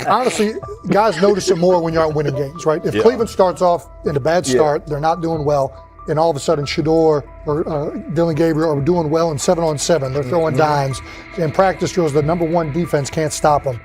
honestly, guys notice it more when you're out winning games, right? If Cleveland starts off in a bad start, they're not doing well, and all of a sudden Shedeur or Dillon Gabriel are doing well in 7-on-7, they're throwing dimes, and practice drills, the number one defense can't stop them.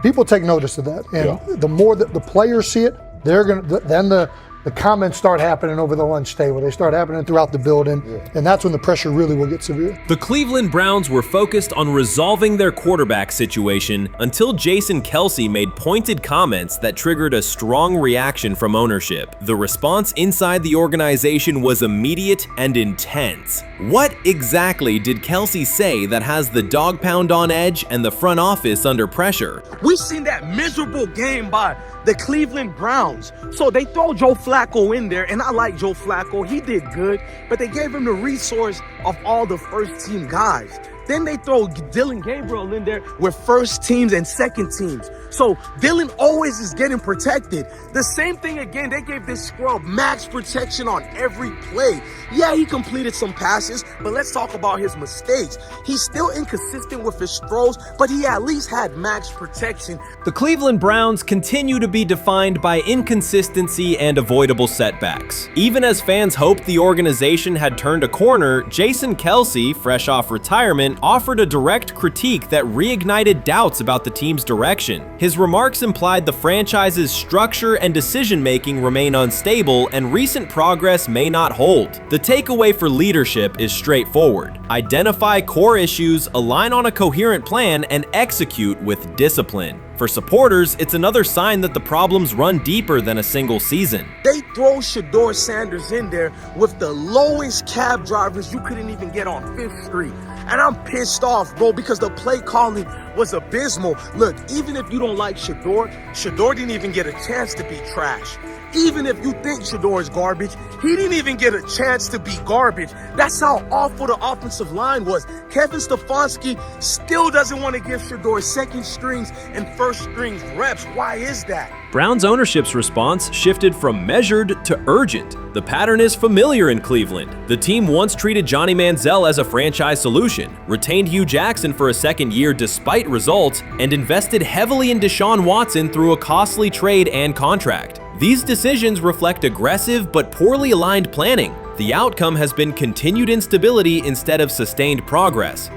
People take notice of that, and the more that the players see it, they're gonna then the comments start happening over the lunch table. They start happening throughout the building, and that's when the pressure really will get severe. The Cleveland Browns were focused on resolving their quarterback situation until Jason KELCE made pointed comments that triggered a strong reaction from ownership. The response inside the organization was immediate and intense. What exactly did KELCE say that has the dog pound on edge and the front office under pressure? We've seen that miserable game by the Cleveland Browns. So they throw Joe Flacco in there, and I like Joe Flacco. He did good, but they gave him the resource of all the first-team guys. Then they throw Dillon Gabriel in there with first teams and second teams. So Dillon always is getting protected. The same thing again, they gave this scrub max protection on every play. Yeah, he completed some passes, but let's talk about his mistakes. He's still inconsistent with his throws, but he at least had max protection. The Cleveland Browns continue to be defined by inconsistency and avoidable setbacks. Even as fans hoped the organization had turned a corner, Jason KELCE, fresh off retirement, offered a direct critique that reignited doubts about the team's direction. His remarks implied the franchise's structure and decision-making remain unstable and recent progress may not hold. The takeaway for leadership is straightforward. Identify core issues, align on a coherent plan, and execute with discipline. For supporters, it's another sign that the problems run deeper than a single season. They throw Shedeur Sanders in there with the lowest cab drivers you couldn't even get on 5th Street. And I'm pissed off, bro, because the play calling was abysmal. Look, even if you don't like Shedeur, Shedeur didn't even get a chance to be trash. Even if you think Shedeur is garbage, he didn't even get a chance to be garbage. That's how awful the offensive line was. Kevin Stefanski still doesn't want to give Shedeur second strings and first strings reps. Why is that? Browns ownership's response shifted from measured to urgent. The pattern is familiar in Cleveland. The team once treated Johnny Manziel as a franchise solution, retained Hugh Jackson for a second year despite results, and invested heavily in Deshaun Watson through a costly trade and contract. These decisions reflect aggressive but poorly aligned planning. The outcome has been continued instability instead of sustained progress.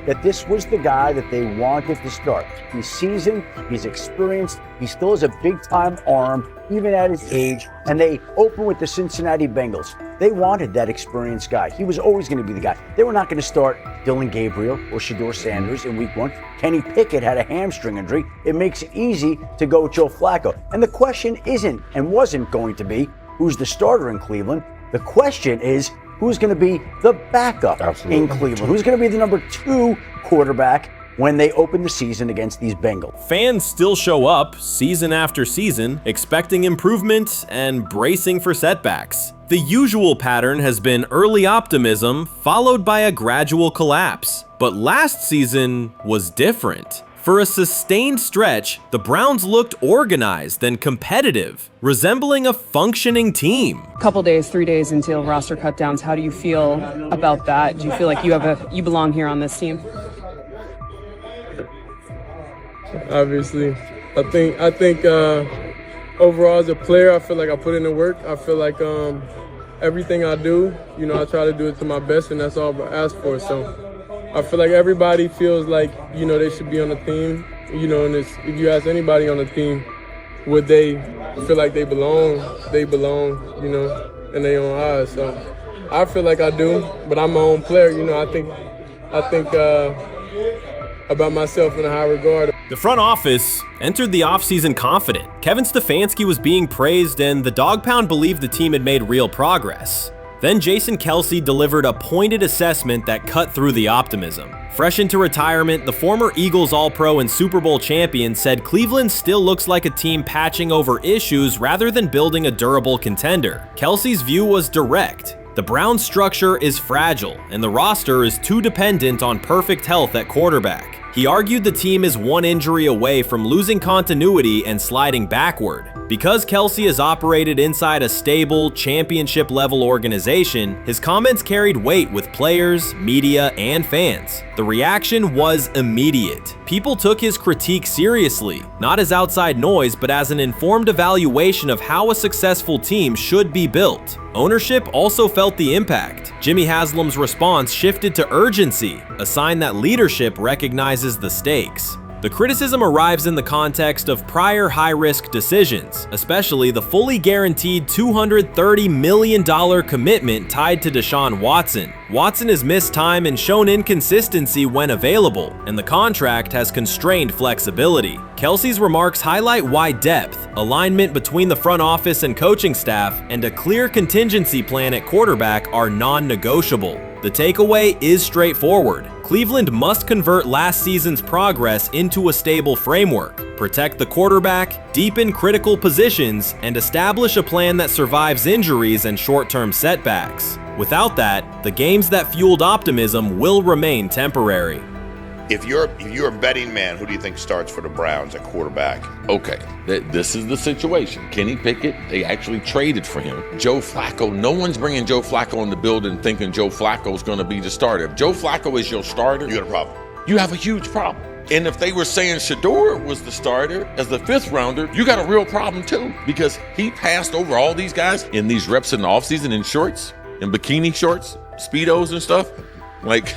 That this was the guy that they wanted to start. He's seasoned, he's experienced, he still has a big-time arm, even at his age, and they open with the Cincinnati Bengals. They wanted that experienced guy. He was always going to be the guy. They were not going to start Dillon Gabriel or Shedeur Sanders in week 1. Kenny Pickett had a hamstring injury. It makes it easy to go with Joe Flacco. And the question isn't and wasn't going to be who's the starter in Cleveland. The question is, who's going to be the backup in Cleveland? Who's going to be the number 2 quarterback when they open the season against these Bengals? Fans still show up season after season, expecting improvement and bracing for setbacks. The usual pattern has been early optimism followed by a gradual collapse. But last season was different. For a sustained stretch, the Browns looked organized and competitive, resembling a functioning team. Couple days, 3 days until roster cutdowns, how do you feel about that? Do you feel like you belong here on this team? Obviously, I think overall as a player, I feel like I put in the work. I feel like everything I do, I try to do it to my best, and that's all I ask for. So I feel like everybody feels like, they should be on the team, and if you ask anybody on the team, would they feel like they belong, in their own eyes. So I feel like I do, but I'm my own player, I think about myself in a high regard. The front office entered the offseason confident. Kevin Stefanski was being praised, and the Dog Pound believed the team had made real progress. Then Jason KELCE delivered a pointed assessment that cut through the optimism. Fresh into retirement, the former Eagles All-Pro and Super Bowl champion said Cleveland still looks like a team patching over issues rather than building a durable contender. KELCE's view was direct. The Browns' structure is fragile, and the roster is too dependent on perfect health at quarterback. He argued the team is one injury away from losing continuity and sliding backward. Because KELCE has operated inside a stable, championship-level organization, his comments carried weight with players, media, and fans. The reaction was immediate. People took his critique seriously, not as outside noise, but as an informed evaluation of how a successful team should be built. Ownership also felt the impact. Jimmy Haslam's response shifted to urgency, a sign that leadership recognizes the stakes. The criticism arrives in the context of prior high-risk decisions, especially the fully guaranteed $230 million commitment tied to Deshaun Watson. Watson has missed time and shown inconsistency when available, and the contract has constrained flexibility. KELCE's remarks highlight why depth, alignment between the front office and coaching staff, and a clear contingency plan at quarterback are non-negotiable. The takeaway is straightforward. Cleveland must convert last season's progress into a stable framework, protect the quarterback, deepen critical positions, and establish a plan that survives injuries and short-term setbacks. Without that, the games that fueled optimism will remain temporary. If you're a betting man, who do you think starts for the Browns at quarterback? Okay, this is the situation. Kenny Pickett, they actually traded for him. Joe Flacco, no one's bringing Joe Flacco in the building thinking Joe Flacco's going to be the starter. If Joe Flacco is your starter, You got a problem. you have a huge problem. And if they were saying Shedeur was the starter as the 5th rounder, you got a real problem too, because he passed over all these guys in these reps in the offseason in shorts, in bikini shorts, Speedos and stuff. Like,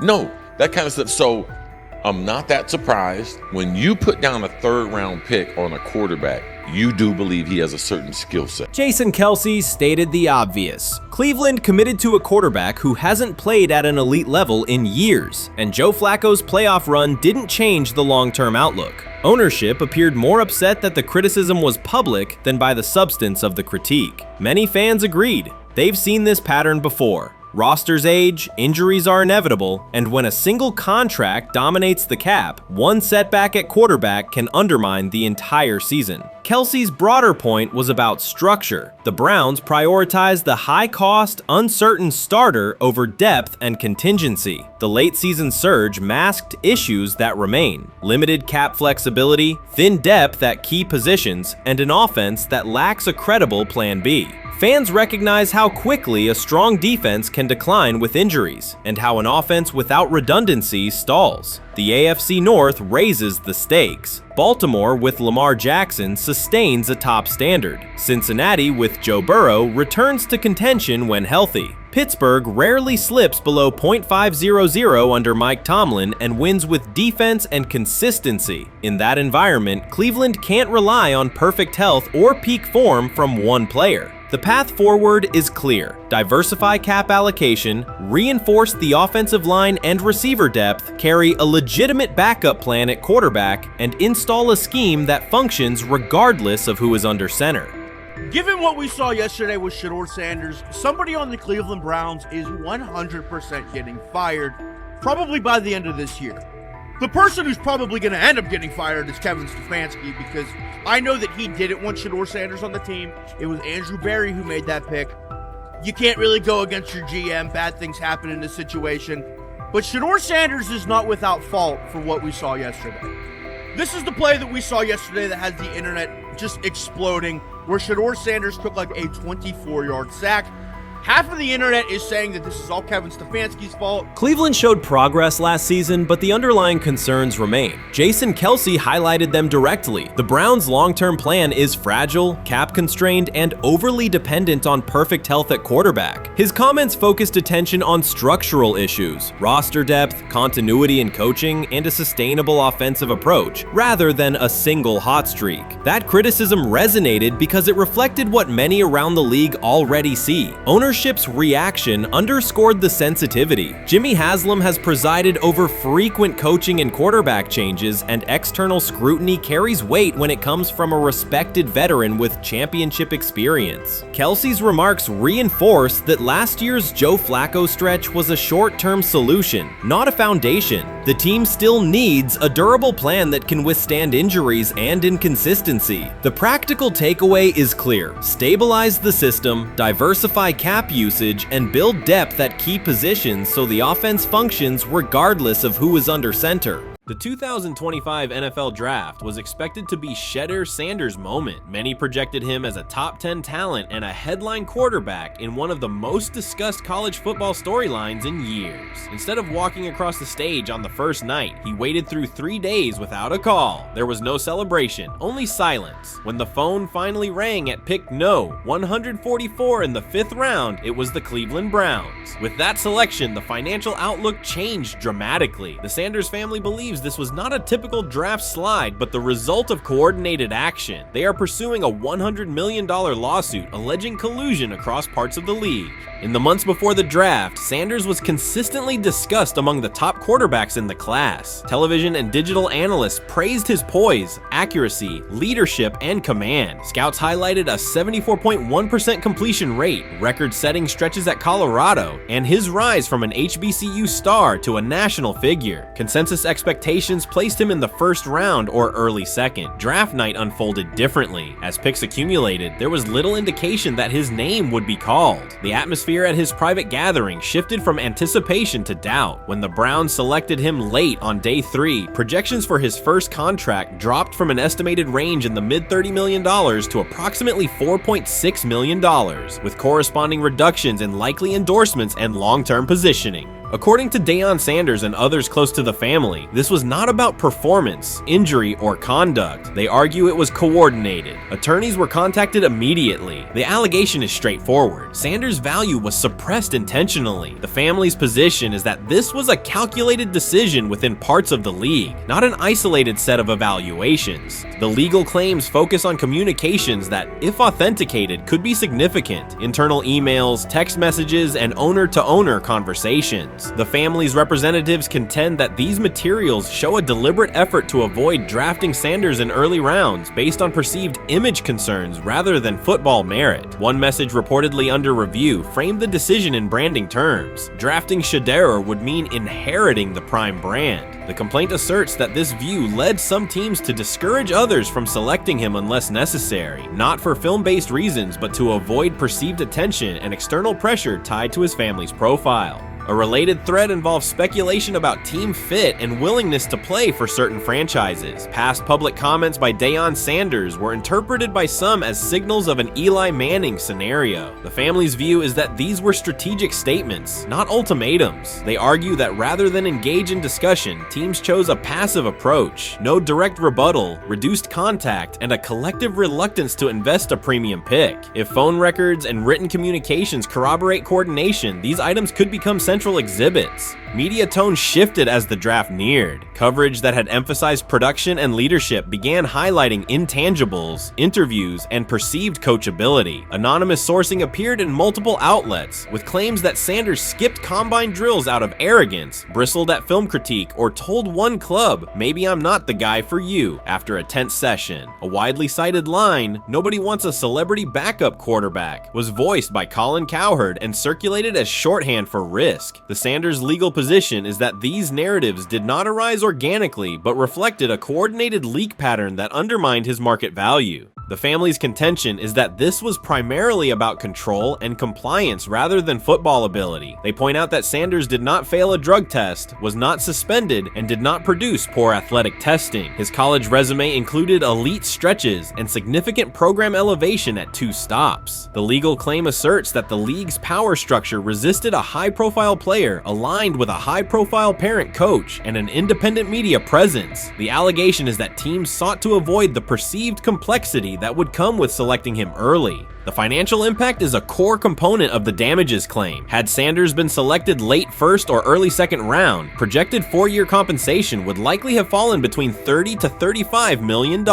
no. That kind of stuff. So I'm not that surprised. When you put down a 3rd round pick on a quarterback, you do believe he has a certain skill set. Jason KELCE stated the obvious. Cleveland committed to a quarterback who hasn't played at an elite level in years, and Joe Flacco's playoff run didn't change the long-term outlook. Ownership appeared more upset that the criticism was public than by the substance of the critique. Many fans agreed. They've seen this pattern before. Rosters age, injuries are inevitable, and when a single contract dominates the cap, one setback at quarterback can undermine the entire season. KELCE's broader point was about structure. The Browns prioritized the high-cost, uncertain starter over depth and contingency. The late-season surge masked issues that remain: limited cap flexibility, thin depth at key positions, and an offense that lacks a credible plan B. Fans recognize how quickly a strong defense can decline with injuries, and how an offense without redundancy stalls. The AFC North raises the stakes. Baltimore with Lamar Jackson sustains a top standard. Cincinnati with Joe Burrow returns to contention when healthy. Pittsburgh rarely slips below .500 under Mike Tomlin and wins with defense and consistency. In that environment, Cleveland can't rely on perfect health or peak form from one player. The path forward is clear. Diversify cap allocation, reinforce the offensive line and receiver depth, carry a legitimate backup plan at quarterback, and install a scheme that functions regardless of who is under center. Given what we saw yesterday with Shedeur Sanders, somebody on the Cleveland Browns is 100% getting fired, probably by the end of this year. The person who's probably going to end up getting fired is Kevin Stefanski, because I know that he didn't want Shedeur Sanders on the team. It was Andrew Berry who made that pick. You can't really go against your GM. Bad things happen in this situation. But Shedeur Sanders is not without fault for what we saw yesterday. This is the play that we saw yesterday that has the internet just exploding, where Shedeur Sanders took like a 24-yard sack. Half of the internet is saying that this is all Kevin Stefanski's fault. Cleveland showed progress last season, but the underlying concerns remain. Jason KELCE highlighted them directly. The Browns' long-term plan is fragile, cap-constrained, and overly dependent on perfect health at quarterback. His comments focused attention on structural issues, roster depth, continuity in coaching, and a sustainable offensive approach, rather than a single hot streak. That criticism resonated because it reflected what many around the league already see. Ownership's reaction underscored the sensitivity. Jimmy Haslam has presided over frequent coaching and quarterback changes, and external scrutiny carries weight when it comes from a respected veteran with championship experience. KELCE's remarks reinforce that last year's Joe Flacco stretch was a short-term solution, not a foundation. The team still needs a durable plan that can withstand injuries and inconsistency. The practical takeaway is clear: stabilize the system, diversify cap usage, and build depth at key positions so the offense functions regardless of who is under center. The 2025 NFL Draft was expected to be Shedeur Sanders' moment. Many projected him as a top 10 talent and a headline quarterback in one of the most discussed college football storylines in years. Instead of walking across the stage on the first night, he waited through 3 days without a call. There was no celebration, only silence. When the phone finally rang at pick no. 144 in the 5th round, it was the Cleveland Browns. With that selection, the financial outlook changed dramatically. The Sanders family believes this was not a typical draft slide, but the result of coordinated action. They are pursuing a $100 million lawsuit alleging collusion across parts of the league. In the months before the draft, Sanders was consistently discussed among the top quarterbacks in the class. Television and digital analysts praised his poise, accuracy, leadership, and command. Scouts highlighted a 74.1% completion rate, record-setting stretches at Colorado, and his rise from an HBCU star to a national figure. Consensus expectations placed him in the first round or early second. Draft night unfolded differently. As picks accumulated, there was little indication that his name would be called. The atmosphere at his private gathering shifted from anticipation to doubt. When the Browns selected him late on day 3, projections for his first contract dropped from an estimated range in the mid-$30 million to approximately $4.6 million, with corresponding reductions in likely endorsements and long-term positioning. According to Deion Sanders and others close to the family, this was not about performance, injury, or conduct. They argue it was coordinated. Attorneys were contacted immediately. The allegation is straightforward. Sanders' value was suppressed intentionally. The family's position is that this was a calculated decision within parts of the league, not an isolated set of evaluations. The legal claims focus on communications that, if authenticated, could be significant. Internal emails, text messages, and owner-to-owner conversations. The family's representatives contend that these materials show a deliberate effort to avoid drafting Sanders in early rounds based on perceived image concerns rather than football merit. One message reportedly under review framed the decision in branding terms. Drafting Shedeur would mean inheriting the Prime brand. The complaint asserts that this view led some teams to discourage others from selecting him unless necessary, not for film-based reasons, but to avoid perceived attention and external pressure tied to his family's profile. A related thread involves speculation about team fit and willingness to play for certain franchises. Past public comments by Deion Sanders were interpreted by some as signals of an Eli Manning scenario. The family's view is that these were strategic statements, not ultimatums. They argue that rather than engage in discussion, teams chose a passive approach, no direct rebuttal, reduced contact, and a collective reluctance to invest a premium pick. If phone records and written communications corroborate coordination, these items could become central exhibits. Media tone shifted as the draft neared. Coverage that had emphasized production and leadership began highlighting intangibles, interviews, and perceived coachability. Anonymous sourcing appeared in multiple outlets, with claims that Sanders skipped combine drills out of arrogance, bristled at film critique, or told one club, "Maybe I'm not the guy for you," after a tense session. A widely cited line, "Nobody wants a celebrity backup quarterback," was voiced by Colin Cowherd and circulated as shorthand for risk. The Sanders legal position is that these narratives did not arise organically, but reflected a coordinated leak pattern that undermined his market value. The family's contention is that this was primarily about control and compliance rather than football ability. They point out that Sanders did not fail a drug test, was not suspended, and did not produce poor athletic testing. His college resume included elite stretches and significant program elevation at 2 stops. The legal claim asserts that the league's power structure resisted a high-profile player aligned with a high-profile parent coach and an independent media presence. The allegation is that teams sought to avoid the perceived complexity that would come with selecting him early. The financial impact is a core component of the damages claim. Had Sanders been selected late first or early second round, projected 4-year compensation would likely have fallen between $30 to $35 million,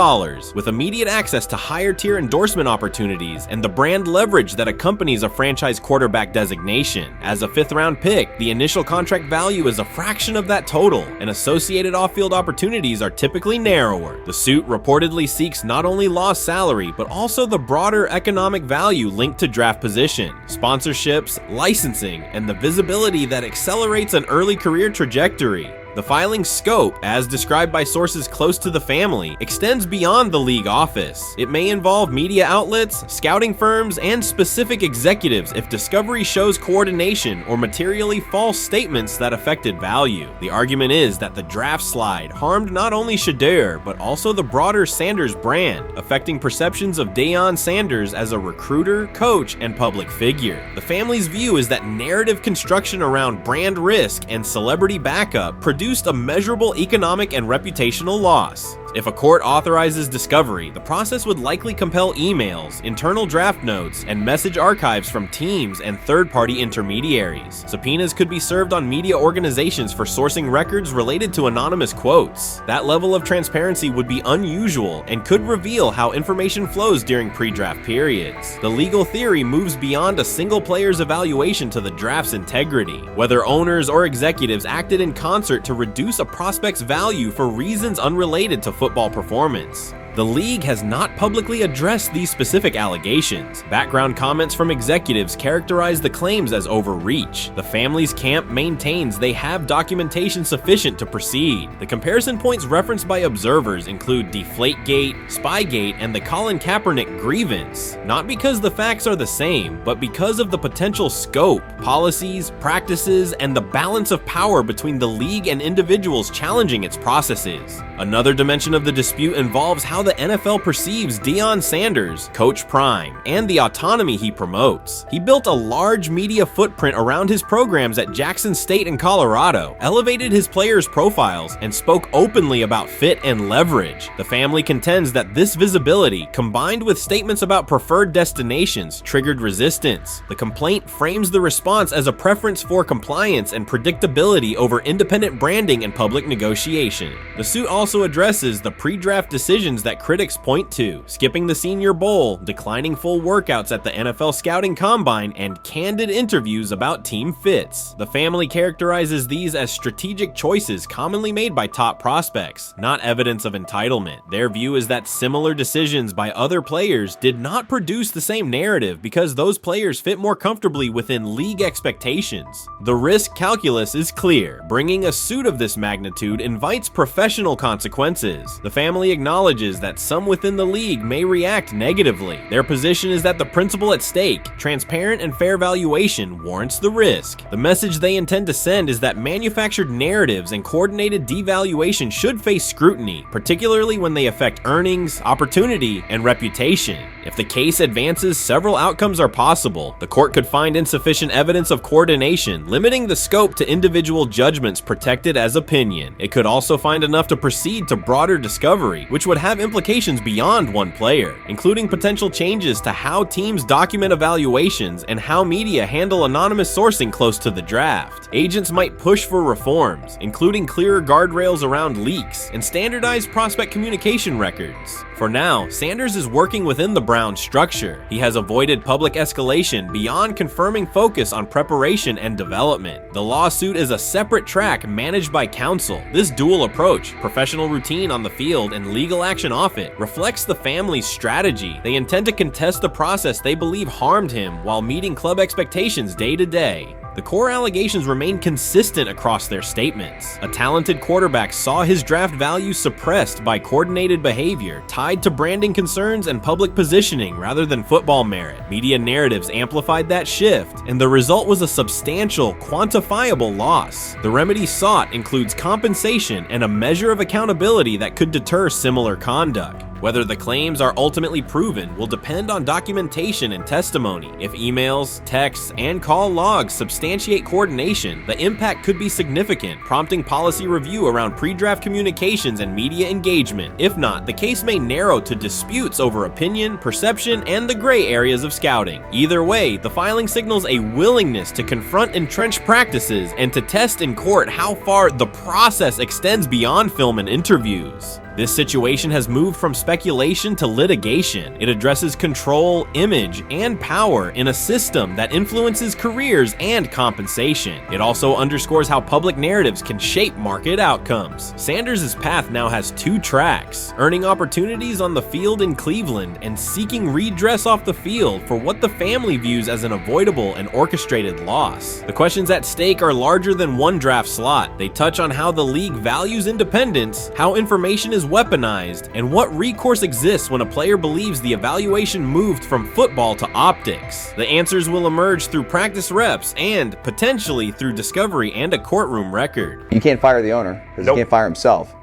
with immediate access to higher tier endorsement opportunities and the brand leverage that accompanies a franchise quarterback designation. As a 5th-round pick, the initial contract value is a fraction of that total, and associated off-field opportunities are typically narrower. The suit reportedly seeks not only lost salary, but also the broader economic value linked to draft position, sponsorships, licensing, and the visibility that accelerates an early career trajectory. The filing's scope, as described by sources close to the family, extends beyond the league office. It may involve media outlets, scouting firms, and specific executives if discovery shows coordination or materially false statements that affected value. The argument is that the draft slide harmed not only Shedeur, but also the broader Sanders brand, affecting perceptions of Deion Sanders as a recruiter, coach, and public figure. The family's view is that narrative construction around brand risk and celebrity backup produced a measurable economic and reputational loss. If a court authorizes discovery, the process would likely compel emails, internal draft notes, and message archives from teams and third-party intermediaries. Subpoenas could be served on media organizations for sourcing records related to anonymous quotes. That level of transparency would be unusual and could reveal how information flows during pre-draft periods. The legal theory moves beyond a single player's evaluation to the draft's integrity, whether owners or executives acted in concert to reduce a prospect's value for reasons unrelated to football performance. The league has not publicly addressed these specific allegations. Background comments from executives characterize the claims as overreach. The family's camp maintains they have documentation sufficient to proceed. The comparison points referenced by observers include Deflategate, Spygate, and the Colin Kaepernick grievance, not because the facts are the same, but because of the potential scope, policies, practices, and the balance of power between the league and individuals challenging its processes. Another dimension of the dispute involves how the NFL perceives Deion Sanders, Coach Prime, and the autonomy he promotes. He built a large media footprint around his programs at Jackson State and Colorado, elevated his players' profiles, and spoke openly about fit and leverage. The family contends that this visibility, combined with statements about preferred destinations, triggered resistance. The complaint frames the response as a preference for compliance and predictability over independent branding and public negotiation. The suit also addresses the pre-draft decisions that critics point to: skipping the Senior Bowl, declining full workouts at the NFL Scouting Combine, and candid interviews about team fits. The family characterizes these as strategic choices commonly made by top prospects, not evidence of entitlement. Their view is that similar decisions by other players did not produce the same narrative because those players fit more comfortably within league expectations. The risk calculus is clear. Bringing a suit of this magnitude invites professional consequences. The family acknowledges that some within the league may react negatively. Their position is that the principle at stake, transparent and fair valuation, warrants the risk. The message they intend to send is that manufactured narratives and coordinated devaluation should face scrutiny, particularly when they affect earnings, opportunity, and reputation. If the case advances, several outcomes are possible. The court could find insufficient evidence of coordination, limiting the scope to individual judgments protected as opinion. It could also find enough to proceed to broader discovery, which would have implications beyond one player, including potential changes to how teams document evaluations and how media handle anonymous sourcing close to the draft. Agents might push for reforms, including clearer guardrails around leaks and standardized prospect communication records. For now, Sanders is working within the Browns structure. He has avoided public escalation beyond confirming focus on preparation and development. The lawsuit is a separate track managed by counsel. This dual approach, professional routine on the field and legal action off it, reflects the family's strategy. They intend to contest the process they believe harmed him while meeting club expectations day to day. The core allegations remain consistent across their statements. A talented quarterback saw his draft value suppressed by coordinated behavior tied to branding concerns and public positioning rather than football merit. Media narratives amplified that shift, and the result was a substantial, quantifiable loss. The remedy sought includes compensation and a measure of accountability that could deter similar conduct. Whether the claims are ultimately proven will depend on documentation and testimony. If emails, texts, and call logs substantiate coordination, the impact could be significant, prompting policy review around pre-draft communications and media engagement. If not, the case may narrow to disputes over opinion, perception, and the gray areas of scouting. Either way, the filing signals a willingness to confront entrenched practices and to test in court how far the process extends beyond film and interviews. This situation has moved from speculation to litigation. It addresses control, image, and power in a system that influences careers and compensation. It also underscores how public narratives can shape market outcomes. Sanders' path now has two tracks: earning opportunities on the field in Cleveland and seeking redress off the field for what the family views as an avoidable and orchestrated loss. The questions at stake are larger than one draft slot. They touch on how the league values independence, how information is weaponized, and what recourse exists when a player believes the evaluation moved from football to optics. The answers will emerge through practice reps and, potentially, through discovery and a courtroom record. You can't fire the owner because he can't fire himself.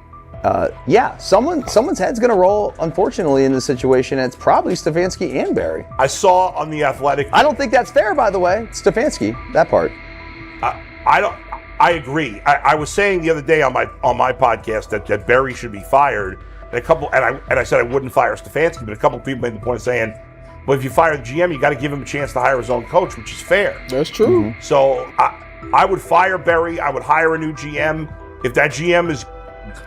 Yeah, someone's head's going to roll, unfortunately, in this situation, and it's probably Stefanski and Barry. I saw on The Athletic. I don't think that's fair, by the way. Stefanski, that part. I agree. I was saying the other day on my podcast that Barry should be fired, and I said I wouldn't fire Stefanski, but a couple of people made the point of saying, well, if you fire the GM, you got to give him a chance to hire his own coach, which is fair. That's true. So I would fire Barry. I would hire a new GM. If that GM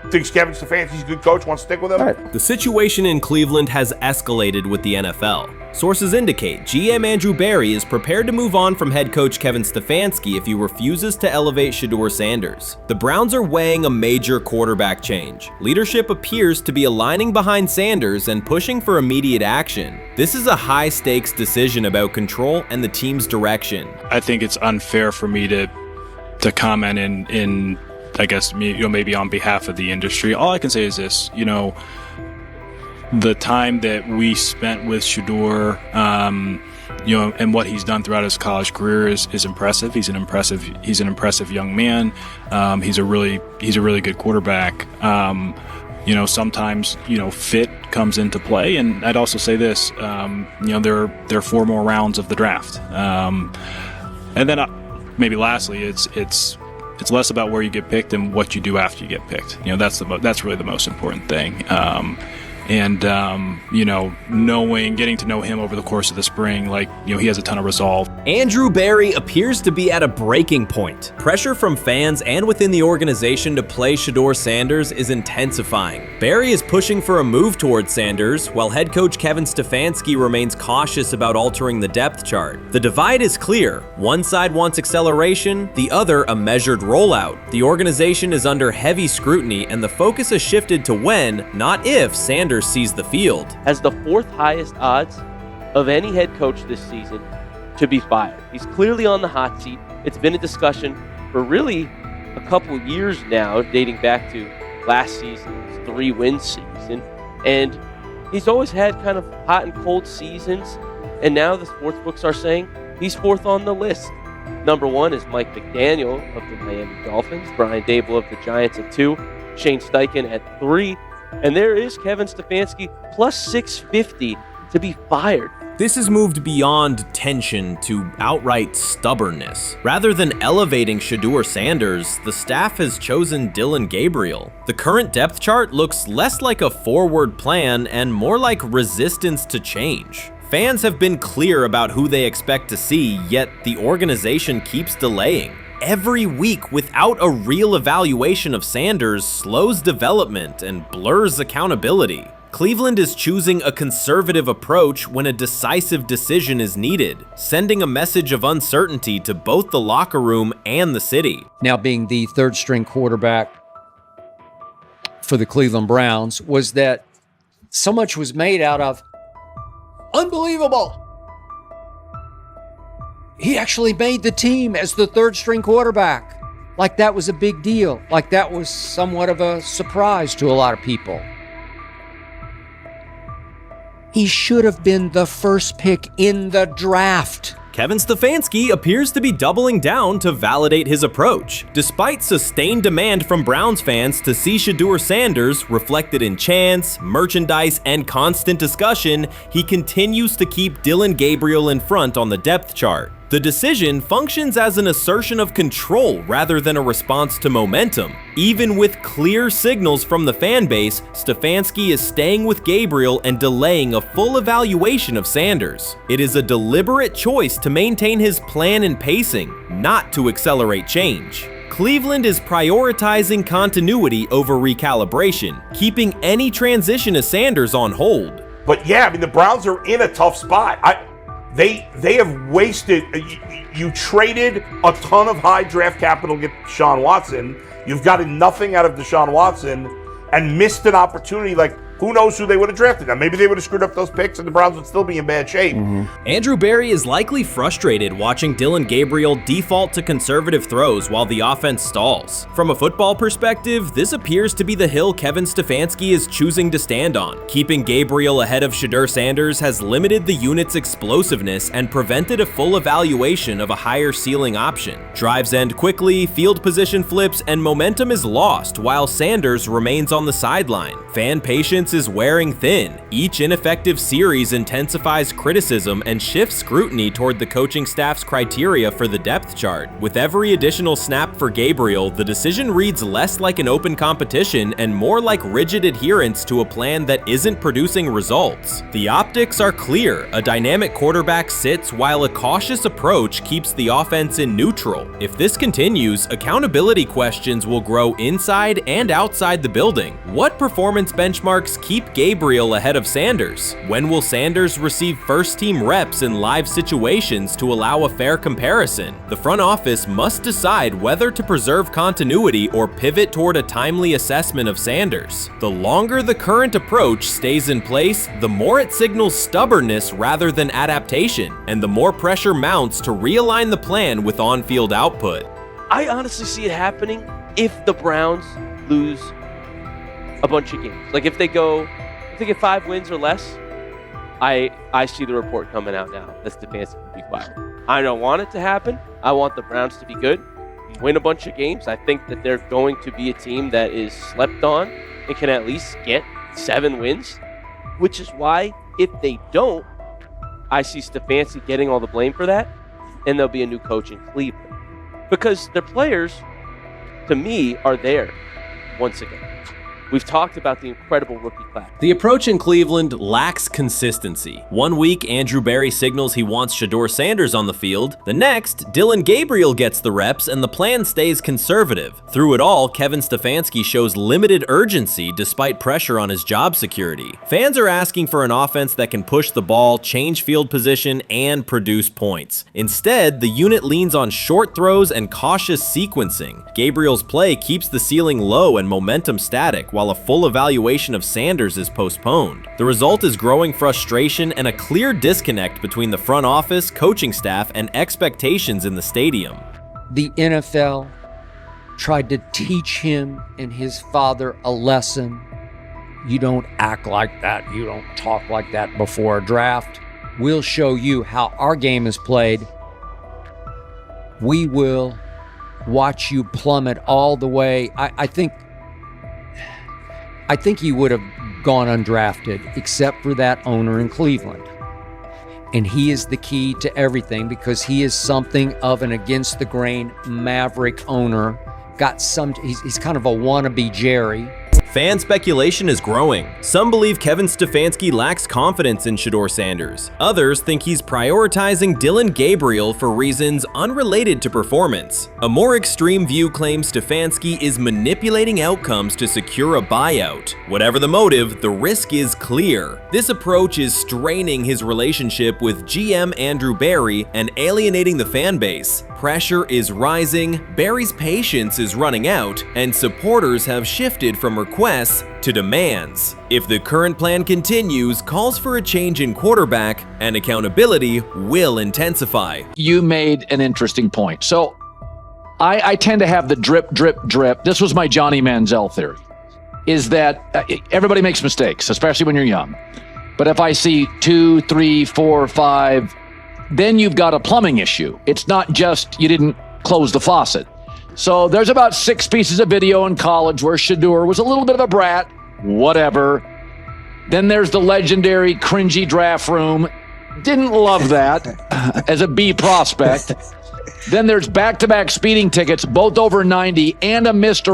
thinks Kevin Stefanski's a good coach, wants to stick with him. Right. The situation in Cleveland has escalated with the NFL. Sources indicate GM Andrew Barry is prepared to move on from head coach Kevin Stefanski if he refuses to elevate Shedeur Sanders. The Browns are weighing a major quarterback change. Leadership appears to be aligning behind Sanders and pushing for immediate action. This is a high-stakes decision about control and the team's direction. I think it's unfair for me to comment in I guess, maybe on behalf of the industry. All I can say is this, the time that we spent with Shedeur, and what he's done throughout his college career is impressive. He's an impressive young man. He's a really good quarterback. Sometimes, fit comes into play. And I'd also say this, there are 4 more rounds of the draft. And then maybe lastly, it's less about where you get picked and what you do after you get picked. That's really the most important thing. Getting to know him over the course of the spring, he has a ton of resolve. Andrew Barry appears to be at a breaking point. Pressure from fans and within the organization to play Shedeur Sanders is intensifying. Barry is pushing for a move towards Sanders, while head coach Kevin Stefanski remains cautious about altering the depth chart. The divide is clear. One side wants acceleration, the other a measured rollout. The organization is under heavy scrutiny, and the focus has shifted to when, not if, Sanders sees the field. Has the 4th highest odds of any head coach this season to be fired. He's clearly on the hot seat. It's been a discussion for really a couple years now, dating back to last season's 3-win season. And he's always had kind of hot and cold seasons. And now the sports books are saying he's 4th on the list. Number 1 is Mike McDaniel of the Miami Dolphins, Brian Daboll of the Giants at 2, Shane Steichen at 3, and there is Kevin Stefanski plus 650 to be fired. This has moved beyond tension to outright stubbornness. Rather than elevating Shedeur Sanders, the staff has chosen Dillon Gabriel. The current depth chart looks less like a forward plan and more like resistance to change. Fans have been clear about who they expect to see, yet the organization keeps delaying. Every week without a real evaluation of Sanders slows development and blurs accountability. Cleveland is choosing a conservative approach when a decisive decision is needed, sending a message of uncertainty to both the locker room and the city. Now being the 3rd string quarterback for the Cleveland Browns, was that so much was made out of unbelievable. He actually made the team as the 3rd string quarterback. Like that was a big deal. Like that was somewhat of a surprise to a lot of people. He should have been the 1st pick in the draft. Kevin Stefanski appears to be doubling down to validate his approach. Despite sustained demand from Browns fans to see Shedeur Sanders reflected in chants, merchandise, and constant discussion, he continues to keep Dillon Gabriel in front on the depth chart. The decision functions as an assertion of control rather than a response to momentum. Even with clear signals from the fan base, Stefanski is staying with Gabriel and delaying a full evaluation of Sanders. It is a deliberate choice to maintain his plan and pacing, not to accelerate change. Cleveland is prioritizing continuity over recalibration, keeping any transition to Sanders on hold. But yeah, I mean, the Browns are in a tough spot. They have wasted. You traded a ton of high draft capital to get Deshaun Watson. You've gotten nothing out of Deshaun Watson and missed an opportunity. Like, who knows who they would have drafted? Now, maybe they would have screwed up those picks and the Browns would still be in bad shape. Andrew Berry is likely frustrated watching Dillon Gabriel default to conservative throws while the offense stalls. From a football perspective, this appears to be the hill Kevin Stefanski is choosing to stand on. Keeping Gabriel ahead of Shedeur Sanders has limited the unit's explosiveness and prevented a full evaluation of a higher ceiling option. Drives end quickly, field position flips, and momentum is lost while Sanders remains on the sideline. Fan patience is wearing thin. Each ineffective series intensifies criticism and shifts scrutiny toward the coaching staff's criteria for the depth chart. With every additional snap for Gabriel, the decision reads less like an open competition and more like rigid adherence to a plan that isn't producing results. The optics are clear. A dynamic quarterback sits while a cautious approach keeps the offense in neutral. If this continues, accountability questions will grow inside and outside the building. What performance benchmarks keep Gabriel ahead of Sanders? When will Sanders receive first-team reps in live situations to allow a fair comparison? The front office must decide whether to preserve continuity or pivot toward a timely assessment of Sanders. The longer the current approach stays in place, the more it signals stubbornness rather than adaptation, and the more pressure mounts to realign the plan with on-field output. I honestly see it happening if the Browns lose a bunch of games. Like if they get 5 wins or less, I see the report coming out now that Stefanski will be fired. I don't want it to happen. I want the Browns to be good, win a bunch of games. I think that they're going to be a team that is slept on and can at least get 7 wins, which is why if they don't, I see Stefanski getting all the blame for that, and there'll be a new coach in Cleveland. Because their players, to me, are there once again. We've talked about the incredible rookie class. The approach in Cleveland lacks consistency. One week, Andrew Berry signals he wants Shedeur Sanders on the field. The next, Dillon Gabriel gets the reps and the plan stays conservative. Through it all, Kevin Stefanski shows limited urgency despite pressure on his job security. Fans are asking for an offense that can push the ball, change field position, and produce points. Instead, the unit leans on short throws and cautious sequencing. Gabriel's play keeps the ceiling low and momentum static, while a full evaluation of Sanders is postponed. The result is growing frustration and a clear disconnect between the front office, coaching staff, and expectations in the stadium. The NFL tried to teach him and his father a lesson. You don't act like that. You don't talk like that before a draft. We'll show you how our game is played. We will watch you plummet all the way. I think he would have gone undrafted except for that owner in Cleveland. And he is the key to everything because he is something of an against-the-grain maverick owner. He's kind of a wannabe Jerry. Fan speculation is growing. Some believe Kevin Stefanski lacks confidence in Shedeur Sanders. Others think he's prioritizing Dillon Gabriel for reasons unrelated to performance. A more extreme view claims Stefanski is manipulating outcomes to secure a buyout. Whatever the motive, the risk is clear. This approach is straining his relationship with GM Andrew Berry and alienating the fan base. Pressure is rising, Berry's patience is running out, and supporters have shifted from requests to demands. If the current plan continues, calls for a change in quarterback and accountability will intensify. You made an interesting point. So I tend to have the drip, drip, drip. This was my Johnny Manziel theory, is that everybody makes mistakes, especially when you're young. But if I see 2, 3, 4, 5, then you've got a plumbing issue. It's not just you didn't close the faucet. So there's about 6 pieces of video in college where Shedeur was a little bit of a brat, whatever. Then there's the legendary cringy draft room. Didn't love that as a B prospect. Then there's back-to-back speeding tickets, both over 90, and a missed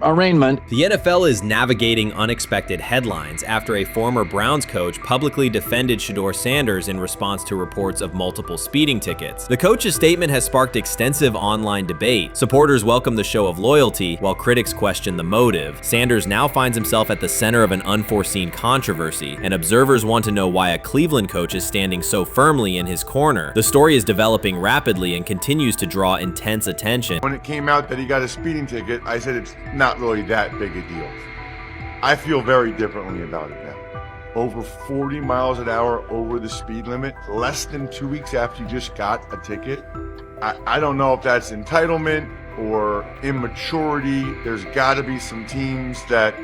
arraignment. The NFL is navigating unexpected headlines after a former Browns coach publicly defended Shedeur Sanders in response to reports of multiple speeding tickets. The coach's statement has sparked extensive online debate. Supporters welcome the show of loyalty, while critics question the motive. Sanders now finds himself at the center of an unforeseen controversy, and observers want to know why a Cleveland coach is standing so firmly in his corner. The story is developing rapidly and continues to draw intense attention. When it came out that he got a speeding ticket, I said it's not really that big a deal. I feel very differently about it now. Over 40 miles an hour over the speed limit, less than 2 weeks after you just got a ticket. I don't know if that's entitlement or immaturity. There's got to be some teams that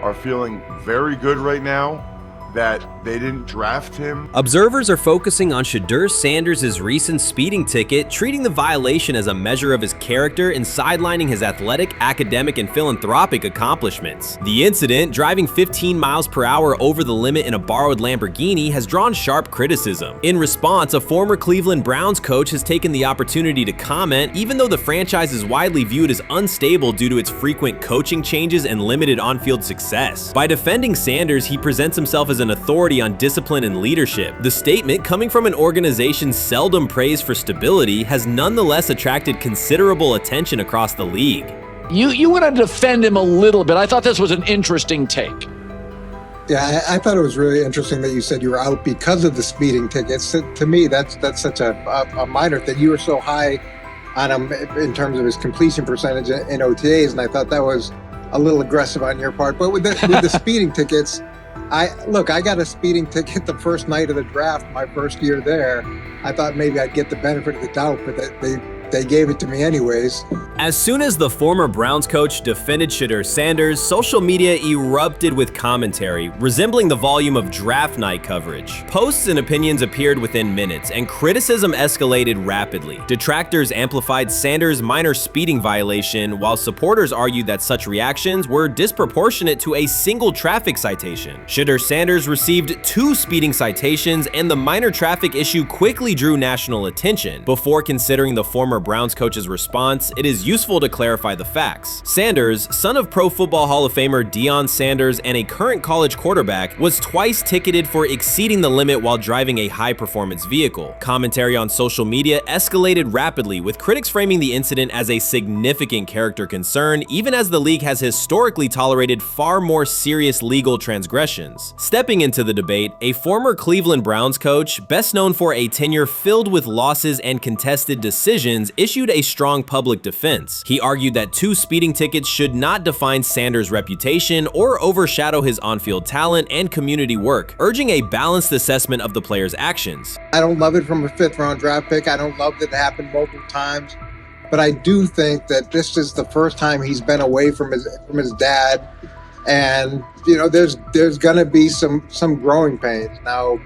are feeling very good right now that they didn't draft him. Observers are focusing on Shedeur Sanders' recent speeding ticket, treating the violation as a measure of his character and sidelining his athletic, academic, and philanthropic accomplishments. The incident, driving 15 miles per hour over the limit in a borrowed Lamborghini, has drawn sharp criticism. In response, a former Cleveland Browns coach has taken the opportunity to comment, even though the franchise is widely viewed as unstable due to its frequent coaching changes and limited on-field success. By defending Sanders, he presents himself as an authority on discipline and leadership. The statement, coming from an organization seldom praised for stability, has nonetheless attracted considerable attention across the league. You want to defend him a little bit. I thought this was an interesting take. Yeah, I thought it was really interesting that you said you were out because of the speeding tickets. To me, that's such a minor thing. You were so high on him in terms of his completion percentage in OTAs, and I thought that was a little aggressive on your part. But with the speeding tickets, I got a speeding ticket the first night of the draft, my first year there. I thought maybe I'd get the benefit of the doubt, but they gave it to me anyways. As soon as the former Browns coach defended Shedeur Sanders, social media erupted with commentary, resembling the volume of draft night coverage. Posts and opinions appeared within minutes, and criticism escalated rapidly. Detractors amplified Sanders' minor speeding violation, while supporters argued that such reactions were disproportionate to a single traffic citation. Shedeur Sanders received 2 speeding citations, and the minor traffic issue quickly drew national attention. Before considering the former Browns coach's response, it is useful to clarify the facts. Sanders, son of Pro Football Hall of Famer Deion Sanders and a current college quarterback, was twice ticketed for exceeding the limit while driving a high-performance vehicle. Commentary on social media escalated rapidly, with critics framing the incident as a significant character concern, even as the league has historically tolerated far more serious legal transgressions. Stepping into the debate, a former Cleveland Browns coach, best known for a tenure filled with losses and contested decisions, issued a strong public defense. He argued that 2 speeding tickets should not define Sanders' reputation or overshadow his on-field talent and community work, urging a balanced assessment of the player's actions. I don't love it from a 5th-round draft pick. I don't love that it happened multiple times, but I do think that this is the first time he's been away from his dad, and there's gonna be some growing pains now.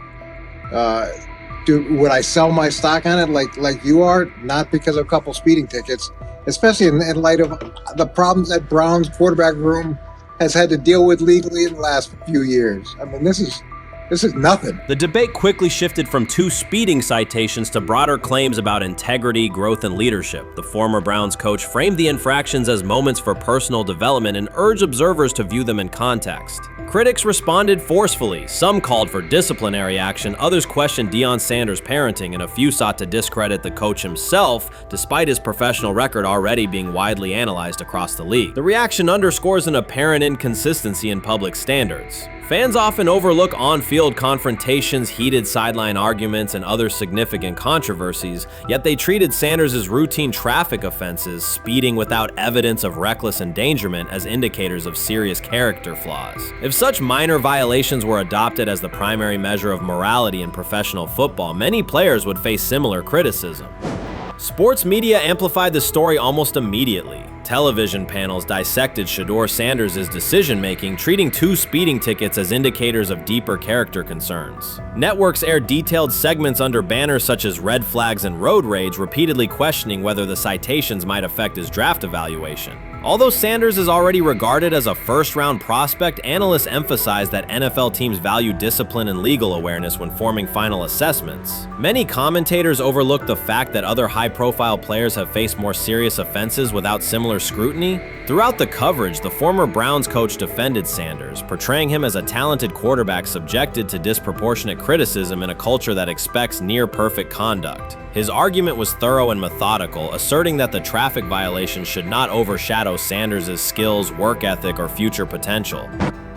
Would I sell my stock on it like you are? Not because of a couple speeding tickets, especially in light of the problems that Brown's quarterback room has had to deal with legally in the last few years. I mean, this is nothing. The debate quickly shifted from 2 speeding citations to broader claims about integrity, growth, and leadership. The former Browns coach framed the infractions as moments for personal development and urged observers to view them in context. Critics responded forcefully. Some called for disciplinary action, others questioned Deion Sanders' parenting, and a few sought to discredit the coach himself, despite his professional record already being widely analyzed across the league. The reaction underscores an apparent inconsistency in public standards. Fans often overlook on-field confrontations, heated sideline arguments, and other significant controversies, yet they treated Sanders' routine traffic offenses, speeding without evidence of reckless endangerment, as indicators of serious character flaws. If such minor violations were adopted as the primary measure of morality in professional football, many players would face similar criticism. Sports media amplified the story almost immediately. Television panels dissected Shedeur Sanders' decision-making, treating 2 speeding tickets as indicators of deeper character concerns. Networks aired detailed segments under banners such as red flags and road rage, repeatedly questioning whether the citations might affect his draft evaluation. Although Sanders is already regarded as a first-round prospect, analysts emphasize that NFL teams value discipline and legal awareness when forming final assessments. Many commentators overlook the fact that other high-profile players have faced more serious offenses without similar similar scrutiny? Throughout the coverage, the former Browns coach defended Sanders, portraying him as a talented quarterback subjected to disproportionate criticism in a culture that expects near-perfect conduct. His argument was thorough and methodical, asserting that the traffic violation should not overshadow Sanders' skills, work ethic, or future potential.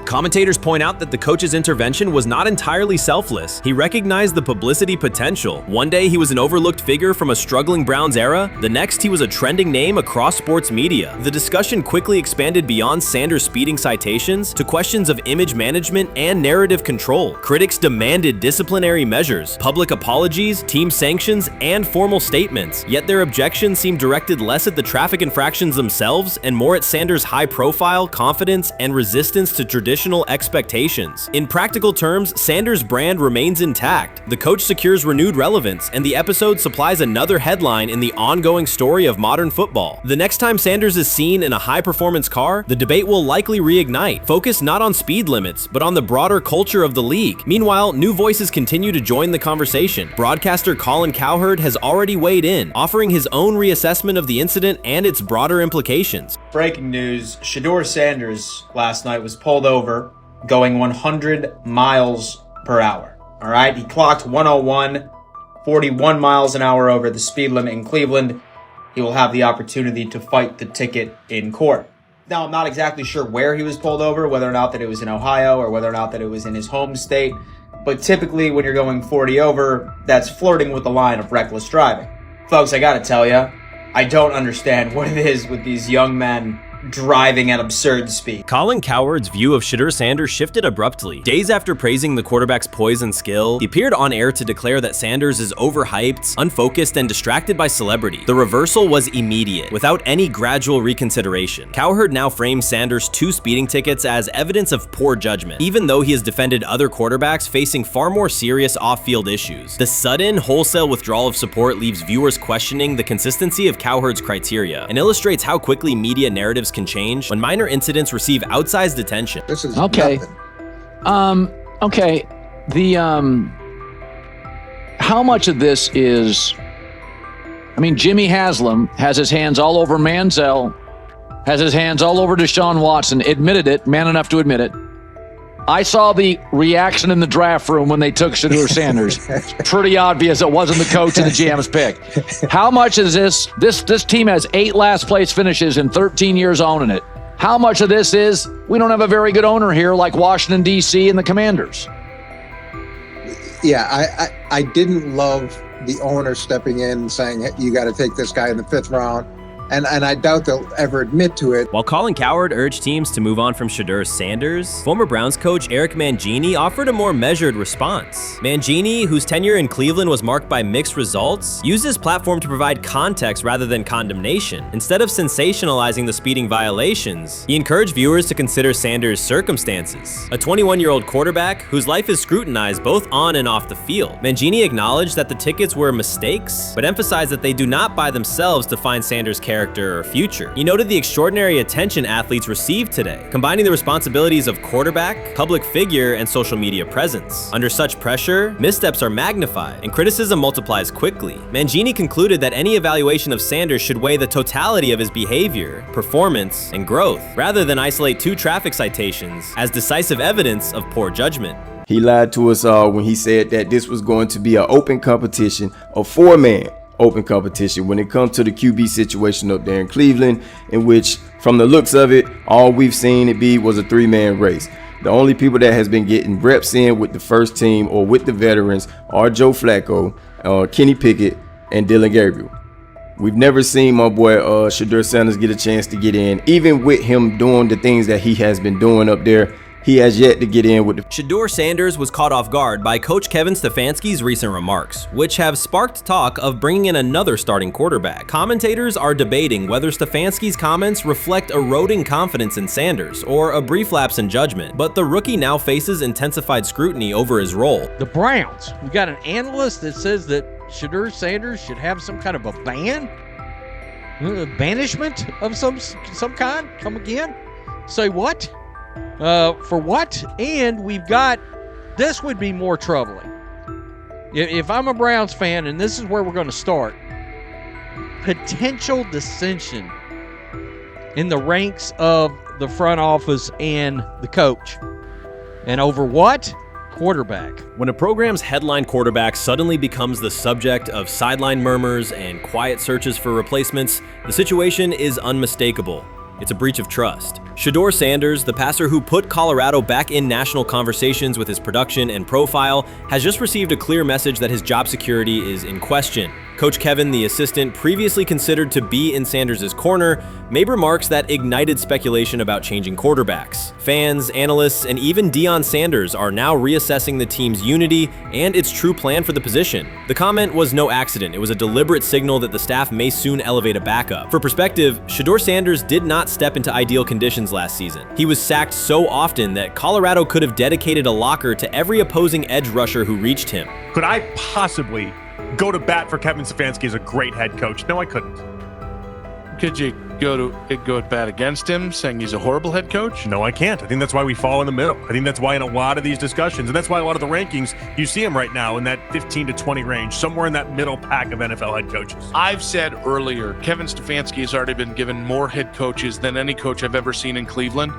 Commentators point out that the coach's intervention was not entirely selfless. He recognized the publicity potential. One day he was an overlooked figure from a struggling Browns era, the next he was a trending name across sports media. The discussion quickly expanded beyond Sanders' speeding citations to questions of image management and narrative control. Critics demanded disciplinary measures, public apologies, team sanctions, and formal statements, yet their objections seemed directed less at the traffic infractions themselves and more at Sanders' high profile, confidence, and resistance to traditional expectations. In practical terms, Sanders' brand remains intact. The coach secures renewed relevance, and the episode supplies another headline in the ongoing story of modern football. The next time Sanders is seen in a high-performance car, the debate will likely reignite, focused not on speed limits, but on the broader culture of the league. Meanwhile, new voices continue to join the conversation. Broadcaster Colin Cowherd has already weighed in, offering his own reassessment of the incident and its broader implications. Breaking news, Shedeur Sanders last night was pulled over going 100 miles per hour. All right, he clocked 101, 41 miles an hour over the speed limit in Cleveland. He will have the opportunity to fight the ticket in court. Now, I'm not exactly sure where he was pulled over, whether or not that it was in Ohio or whether or not that it was in his home state. But typically when you're going 40 over, that's flirting with the line of reckless driving. Folks, I gotta tell you, I don't understand what it is with these young men driving at absurd speed. Colin Cowherd's view of Shedeur Sanders shifted abruptly. Days after praising the quarterback's poise and skill, he appeared on air to declare that Sanders is overhyped, unfocused, and distracted by celebrity. The reversal was immediate, without any gradual reconsideration. Cowherd now frames Sanders' 2 speeding tickets as evidence of poor judgment, even though he has defended other quarterbacks facing far more serious off-field issues. The sudden, wholesale withdrawal of support leaves viewers questioning the consistency of Cowherd's criteria and illustrates how quickly media narratives can change when minor incidents receive outsized attention. This is okay. nothing. Okay. How much of this is? I mean, Jimmy Haslam has his hands all over Manziel, has his hands all over Deshaun Watson. Admitted it, man enough to admit it. I saw the reaction in the draft room when they took Shedeur Sanders. Pretty obvious it wasn't the coach and the GM's pick. How much is this? This team has 8 last place finishes in 13 years owning it. How much of this is we don't have a very good owner here like Washington, D.C. and the Commanders? Yeah, I didn't love the owner stepping in and saying, you got to take this guy in the 5th round. And I doubt they'll ever admit to it. While Colin Cowherd urged teams to move on from Shedeur Sanders, former Browns coach Eric Mangini offered a more measured response. Mangini, whose tenure in Cleveland was marked by mixed results, used his platform to provide context rather than condemnation. Instead of sensationalizing the speeding violations, he encouraged viewers to consider Sanders' circumstances. A 21-year-old quarterback whose life is scrutinized both on and off the field. Mangini acknowledged that the tickets were mistakes, but emphasized that they do not by themselves define Sanders' character or future. He noted the extraordinary attention athletes receive today, combining the responsibilities of quarterback, public figure, and social media presence. Under such pressure, missteps are magnified, and criticism multiplies quickly. Mangini concluded that any evaluation of Sanders should weigh the totality of his behavior, performance, and growth, rather than isolate 2 traffic citations as decisive evidence of poor judgment. He lied to us all when he said that this was going to be an open competition, a 4-man open competition when it comes to the QB situation up there in Cleveland, in which, from the looks of it, all we've seen it be was a 3-man race. The only people that has been getting reps in with the first team or with the veterans are Joe Flacco, Kenny Pickett, and Dylan Gabriel. We've never seen my boy Shedeur Sanders get a chance to get in, even with him doing the things that he has been doing up there. He has yet to get in with the... Shedeur Sanders was caught off guard by Coach Kevin Stefanski's recent remarks, which have sparked talk of bringing in another starting quarterback. Commentators are debating whether Stefanski's comments reflect eroding confidence in Sanders or a brief lapse in judgment, but the rookie now faces intensified scrutiny over his role. The Browns, we got an analyst that says that Shedeur Sanders should have some kind of a ban? Banishment of some kind? Come again? Say what? For what? And we've got, this would be more troubling. If I'm a Browns fan, and this is where we're going to start, potential dissension in the ranks of the front office and the coach. And over what? Quarterback. When a program's headline quarterback suddenly becomes the subject of sideline murmurs and quiet searches for replacements, the situation is unmistakable. It's a breach of trust. Shedeur Sanders, the passer who put Colorado back in national conversations with his production and profile, has just received a clear message that his job security is in question. Coach Kevin, the assistant previously considered to be in Sanders' corner, made remarks that ignited speculation about changing quarterbacks. Fans, analysts, and even Deion Sanders are now reassessing the team's unity and its true plan for the position. The comment was no accident. It was a deliberate signal that the staff may soon elevate a backup. For perspective, Shedeur Sanders did not step into ideal conditions last season. He was sacked so often that Colorado could have dedicated a locker to every opposing edge rusher who reached him. Could I possibly go to bat for Kevin Stefanski as a great head coach? No, I couldn't. Could you go to bat against him, saying he's a horrible head coach? No, I can't. I think that's why we fall in the middle. I think that's why in a lot of these discussions, and that's why a lot of the rankings, you see him right now in that 15 to 20 range, somewhere in that middle pack of NFL head coaches. I've said earlier, Kevin Stefanski has already been given more head coaches than any coach I've ever seen in Cleveland.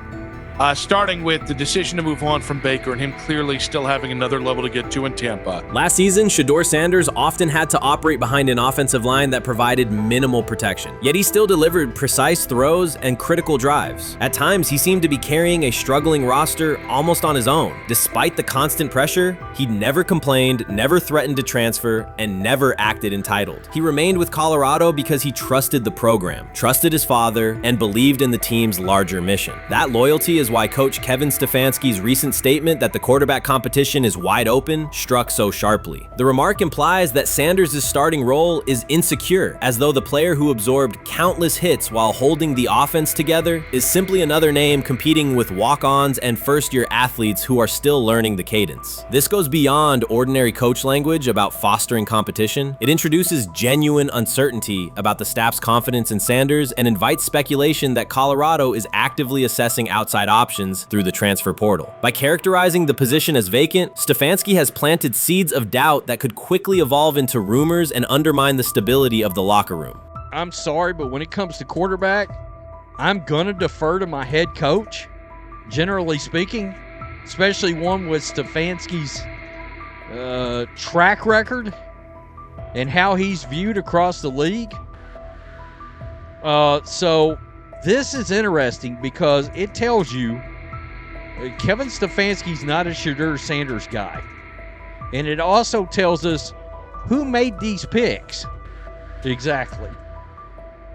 Starting with the decision to move on from Baker and him clearly still having another level to get to in Tampa. Last season, Shedeur Sanders often had to operate behind an offensive line that provided minimal protection. Yet he still delivered precise throws and critical drives. At times, he seemed to be carrying a struggling roster almost on his own. Despite the constant pressure, he never complained, never threatened to transfer, and never acted entitled. He remained with Colorado because he trusted the program, trusted his father, and believed in the team's larger mission. That loyalty is why Coach Kevin Stefanski's recent statement that the quarterback competition is wide open struck so sharply. The remark implies that Sanders' starting role is insecure, as though the player who absorbed countless hits while holding the offense together is simply another name competing with walk-ons and first-year athletes who are still learning the cadence. This goes beyond ordinary coach language about fostering competition. It introduces genuine uncertainty about the staff's confidence in Sanders and invites speculation that Colorado is actively assessing outside options through the transfer portal. By characterizing the position as vacant, Stefanski has planted seeds of doubt that could quickly evolve into rumors and undermine the stability of the locker room. I'm sorry, but when it comes to quarterback, I'm going to defer to my head coach, generally speaking, especially one with Stefanski's track record and how he's viewed across the league. So this is interesting because it tells you Kevin Stefanski's not a Shedeur Sanders guy. And it also tells us who made these picks. Exactly.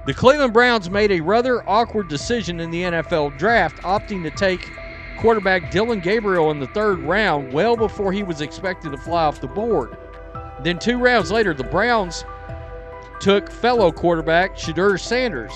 The Cleveland Browns made a rather awkward decision in the NFL draft, opting to take quarterback Dillon Gabriel in the 3rd round well before he was expected to fly off the board. Then 2 rounds later, the Browns took fellow quarterback Shedeur Sanders.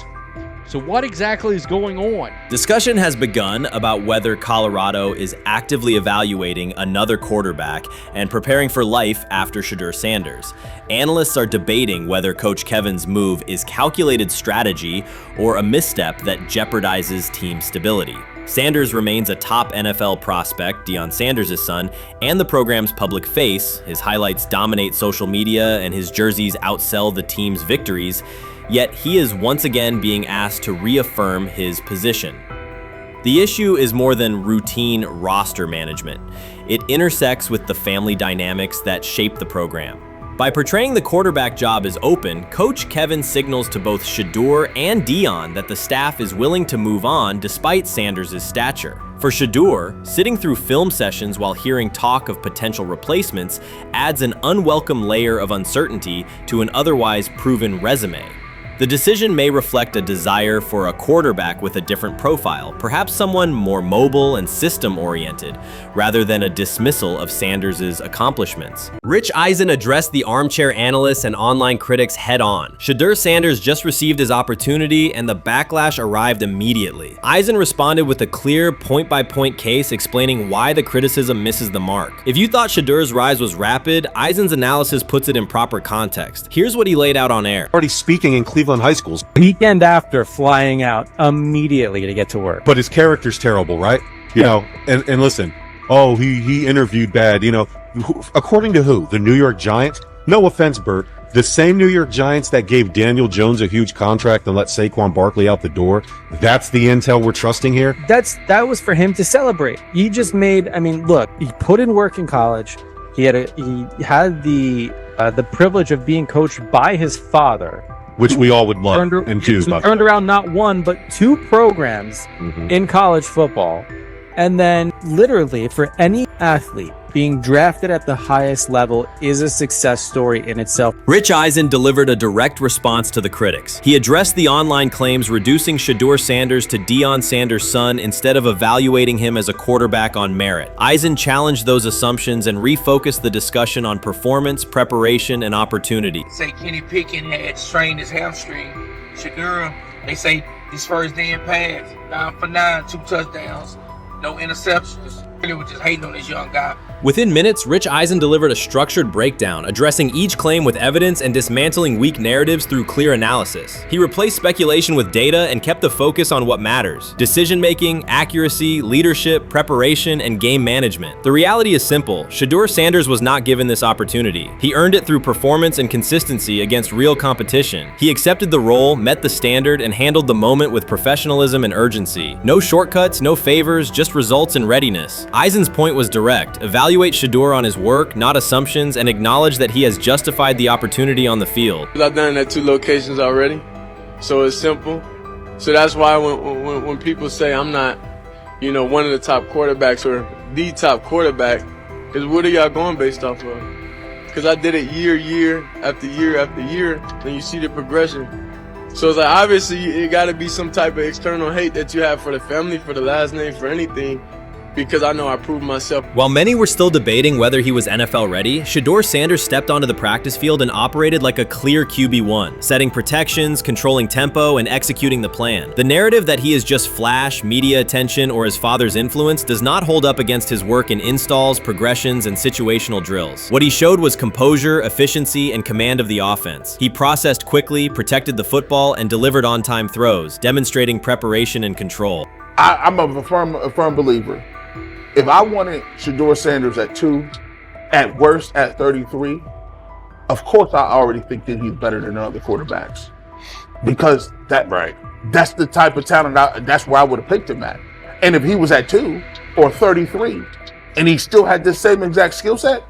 So what exactly is going on? Discussion has begun about whether Colorado is actively evaluating another quarterback and preparing for life after Shedeur Sanders. Analysts are debating whether Coach Kevin's move is calculated strategy or a misstep that jeopardizes team stability. Sanders remains a top NFL prospect, Deion Sanders' son, and the program's public face. His highlights dominate social media and his jerseys outsell the team's victories. Yet he is once again being asked to reaffirm his position. The issue is more than routine roster management. It intersects with the family dynamics that shape the program. By portraying the quarterback job as open, Coach Kevin signals to both Shedeur and Deion that the staff is willing to move on despite Sanders' stature. For Shedeur, sitting through film sessions while hearing talk of potential replacements adds an unwelcome layer of uncertainty to an otherwise proven resume. The decision may reflect a desire for a quarterback with a different profile, perhaps someone more mobile and system-oriented, rather than a dismissal of Sanders' accomplishments. Rich Eisen addressed the armchair analysts and online critics head-on. Shedeur Sanders just received his opportunity, and the backlash arrived immediately. Eisen responded with a clear, point-by-point case explaining why the criticism misses the mark. If you thought Shedeur's rise was rapid, Eisen's analysis puts it in proper context. Here's what he laid out on air. Already speaking in Cleveland high schools. Weekend after, flying out immediately to get to work. But his character's terrible, right? You know, and listen, he interviewed bad, you know, according to who? The New York Giants? No offense, Bert. The same New York Giants that gave Daniel Jones a huge contract and let Saquon Barkley out the door, that's the intel we're trusting here? That was for him to celebrate. He just made, I mean, look, he put in work in college. He had the privilege of being coached by his father, which we all would love and do. Turned around not one, but two programs in college football. And then literally for any athlete, being drafted at the highest level is a success story in itself. Rich Eisen delivered a direct response to the critics. He addressed the online claims reducing Shedeur Sanders to Deion Sanders' son instead of evaluating him as a quarterback on merit. Eisen challenged those assumptions and refocused the discussion on performance, preparation, and opportunity. Say Kenny Pickett had strained his hamstring. Shedeur, they say his first day in pass, 9 for 9, 2 touchdowns, no interceptions. Really was just hating on this young guy. Within minutes, Rich Eisen delivered a structured breakdown, addressing each claim with evidence and dismantling weak narratives through clear analysis. He replaced speculation with data and kept the focus on what matters: decision-making, accuracy, leadership, preparation, and game management. The reality is simple. Shedeur Sanders was not given this opportunity. He earned it through performance and consistency against real competition. He accepted the role, met the standard, and handled the moment with professionalism and urgency. No shortcuts, no favors, just results and readiness. Eisen's point was direct. Evaluate Shedeur on his work, not assumptions, and acknowledge that he has justified the opportunity on the field. I've done it at 2 locations already, so it's simple. So that's why when people say I'm not, one of the top quarterbacks or the top quarterback, because what are y'all going based off of? Because I did it year after year after year, and you see the progression. So it's like, obviously, it got to be some type of external hate that you have for the family, for the last name, for anything, because I know I proved myself. While many were still debating whether he was NFL ready, Shedeur Sanders stepped onto the practice field and operated like a clear QB1, setting protections, controlling tempo, and executing the plan. The narrative that he is just flash, media attention, or his father's influence does not hold up against his work in installs, progressions, and situational drills. What he showed was composure, efficiency, and command of the offense. He processed quickly, protected the football, and delivered on-time throws, demonstrating preparation and control. I'm a firm believer. If I wanted Shedeur Sanders at 2, at worst at 33, of course I already think that he's better than other quarterbacks, because that's the type of talent. That's where I would have picked him at. And if he was at 2 or 33, and he still had the same exact skill set,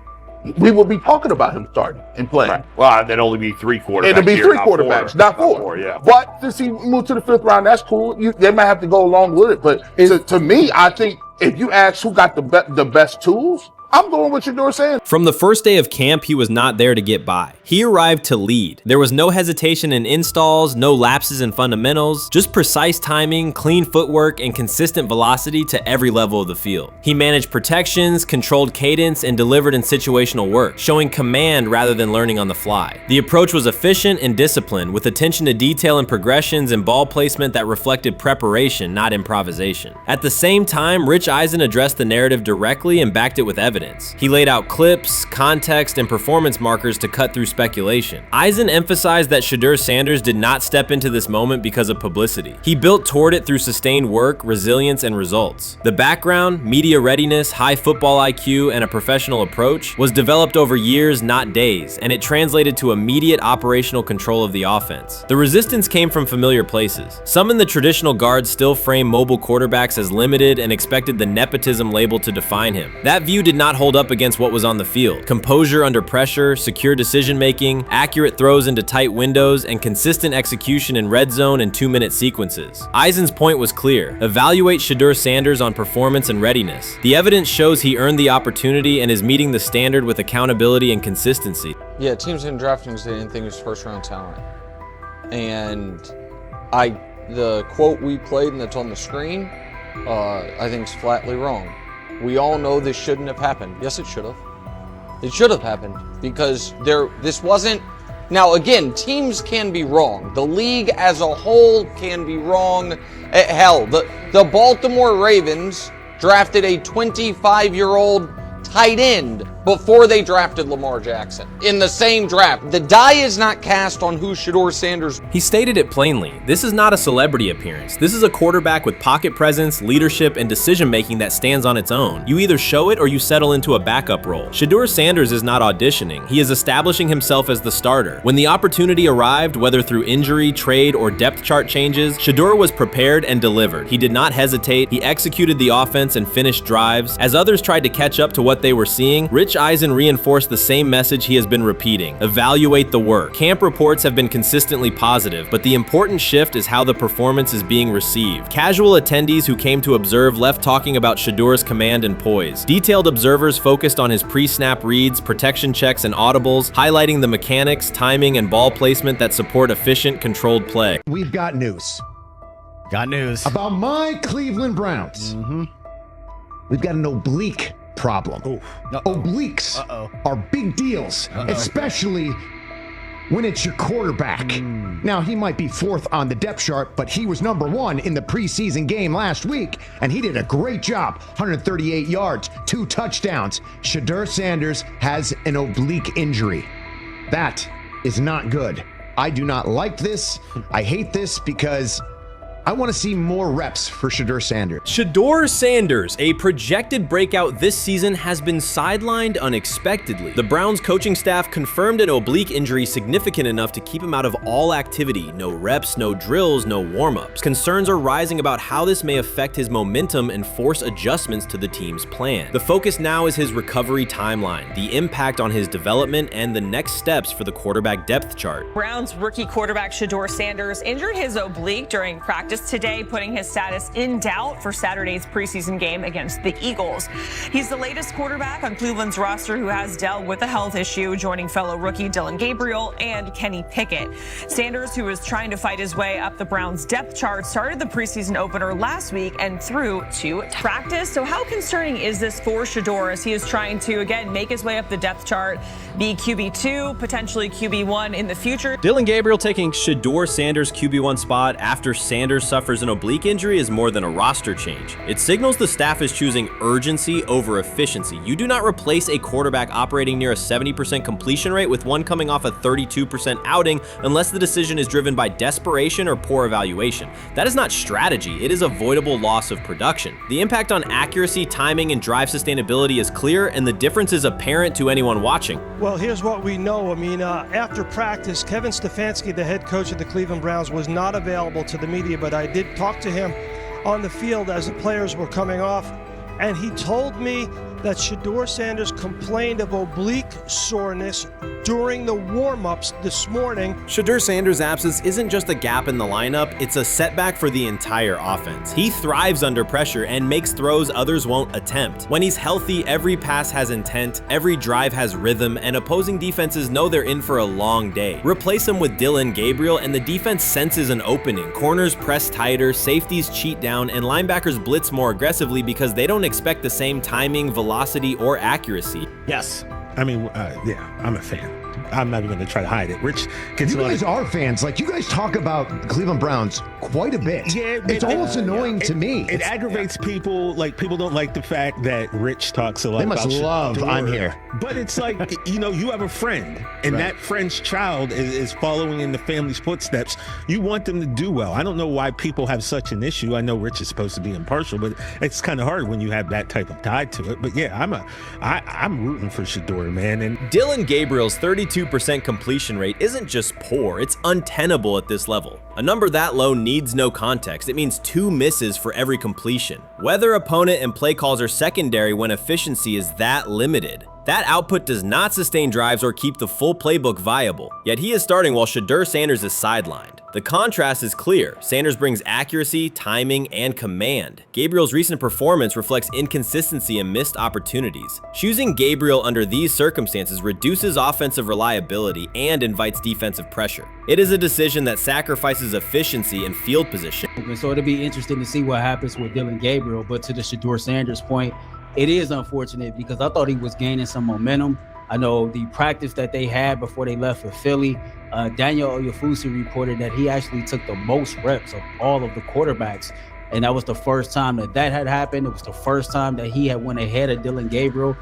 we would be talking about him starting and playing. Right. Well, there'd only be 3 quarterbacks. It'd be 3 quarterbacks, not 4. 4, yeah. But since he moved to the 5th round, that's cool. They might have to go along with it. But to me, I think if you ask who got the best tools, I'm going with Shedeur Sanders. From the first day of camp, he was not there to get by. He arrived to lead. There was no hesitation in installs, no lapses in fundamentals, just precise timing, clean footwork, and consistent velocity to every level of the field. He managed protections, controlled cadence, and delivered in situational work, showing command rather than learning on the fly. The approach was efficient and disciplined, with attention to detail and progressions and ball placement that reflected preparation, not improvisation. At the same time, Rich Eisen addressed the narrative directly and backed it with evidence. He laid out clips, context, and performance markers to cut through speculation. Eisen emphasized that Shedeur Sanders did not step into this moment because of publicity. He built toward it through sustained work, resilience, and results. The background, media readiness, high football IQ, and a professional approach was developed over years, not days, and it translated to immediate operational control of the offense. The resistance came from familiar places. Some in the traditional guard still frame mobile quarterbacks as limited and expected the nepotism label to define him. That view did not hold up against what was on the field. Composure under pressure, secure decision-making, accurate throws into tight windows, and consistent execution in red zone and 2-minute sequences. Eisen's point was clear. Evaluate Shedeur Sanders on performance and readiness. The evidence shows he earned the opportunity and is meeting the standard with accountability and consistency. Yeah, teams in drafting they didn't think he was first-round talent. And the quote we played and that's on the screen, I think is flatly wrong. We all know this shouldn't have happened. Yes, it should have. It should have happened because this wasn't. Now, again, teams can be wrong. The league as a whole can be wrong. Hell, the Baltimore Ravens drafted a 25-year-old tight end before they drafted Lamar Jackson. In the same draft. The die is not cast on who Shedeur Sanders. He stated it plainly. This is not a celebrity appearance. This is a quarterback with pocket presence, leadership, and decision-making that stands on its own. You either show it or you settle into a backup role. Shedeur Sanders is not auditioning. He is establishing himself as the starter. When the opportunity arrived, whether through injury, trade, or depth chart changes, Shedeur was prepared and delivered. He did not hesitate. He executed the offense and finished drives. As others tried to catch up to what they were seeing, Rich Eisen reinforced the same message he has been repeating: evaluate the work. Camp reports have been consistently positive, but the important shift is how the performance is being received. Casual attendees who came to observe left talking about Shedeur's command and poise. Detailed observers focused on his pre-snap reads, protection checks, and audibles, highlighting the mechanics, timing, and ball placement that support efficient, controlled play. We've got news. Got news. About my Cleveland Browns. We've got an oblique problem. Obliques are big deals, especially when it's your quarterback. Now, he might be fourth on the depth chart, but he was number one in the preseason game last week, and he did a great job. 138 yards, 2 touchdowns. Shedeur Sanders has an oblique injury. That is not good. I do not like this. I hate this because I want to see more reps for Shedeur Sanders. Shedeur Sanders, a projected breakout this season, has been sidelined unexpectedly. The Browns coaching staff confirmed an oblique injury significant enough to keep him out of all activity. No reps, no drills, no warm-ups. Concerns are rising about how this may affect his momentum and force adjustments to the team's plan. The focus now is his recovery timeline, the impact on his development, and the next steps for the quarterback depth chart. Browns rookie quarterback Shedeur Sanders injured his oblique during practice today, putting his status in doubt for Saturday's preseason game against the Eagles. He's the latest quarterback on Cleveland's roster who has dealt with a health issue, joining fellow rookie Dillon Gabriel and Kenny Pickett. Sanders, who is trying to fight his way up the Browns' depth chart, started the preseason opener last week and threw to practice. So how concerning is this for Shedeur as he is trying to, again, make his way up the depth chart, be QB2, potentially QB1 in the future? Dillon Gabriel taking Shedeur Sanders' QB1 spot after Sanders suffers an oblique injury is more than a roster change. It signals the staff is choosing urgency over efficiency. You do not replace a quarterback operating near a 70% completion rate with one coming off a 32% outing unless the decision is driven by desperation or poor evaluation. That is not strategy, it is avoidable loss of production. The impact on accuracy, timing, and drive sustainability is clear, and the difference is apparent to anyone watching. Well, here's what we know. I mean, after practice, Kevin Stefanski, the head coach of the Cleveland Browns, was not available to the media, but I did talk to him on the field as the players were coming off, and he told me that Shedeur Sanders complained of oblique soreness during the warm-ups this morning. Shedeur Sanders' absence isn't just a gap in the lineup, it's a setback for the entire offense. He thrives under pressure and makes throws others won't attempt. When he's healthy, every pass has intent, every drive has rhythm, and opposing defenses know they're in for a long day. Replace him with Dillon Gabriel and the defense senses an opening. Corners press tighter, safeties cheat down, and linebackers blitz more aggressively because they don't expect the same timing, velocity, or accuracy. Yes. I mean, yeah, I'm a fan. I'm not even going to try to hide it. Rich, you guys are fans. Like, you guys talk about the Cleveland Browns quite a bit. Yeah, it's almost annoying to me. It aggravates people. Like, people don't like the fact that Rich talks a lot about They must love I'm here. But it's like, you have a friend, and that friend's child is following in the family's footsteps. You want them to do well. I don't know why people have such an issue. I know Rich is supposed to be impartial, but it's kind of hard when you have that type of tie to it. But yeah, I'm rooting for Shedeur, man. And Dillon Gabriel's 32% completion rate isn't just poor, it's untenable at this level. A number that low needs no context. It means 2 misses for every completion. Weather, opponent, and play calls are secondary when efficiency is that limited. That output does not sustain drives or keep the full playbook viable, yet he is starting while Shedeur Sanders is sidelined. The contrast is clear. Sanders brings accuracy, timing, and command. Gabriel's recent performance reflects inconsistency and missed opportunities. Choosing Gabriel under these circumstances reduces offensive reliability and invites defensive pressure. It is a decision that sacrifices efficiency and field position. So it'll be interesting to see what happens with Dillon Gabriel, but to the Shedeur Sanders point, it is unfortunate because I thought he was gaining some momentum. I know the practice that they had before they left for Philly, Daniel Oyefusi reported that he actually took the most reps of all of the quarterbacks. And that was the first time that had happened. It was the first time that he had went ahead of Dillon Gabriel.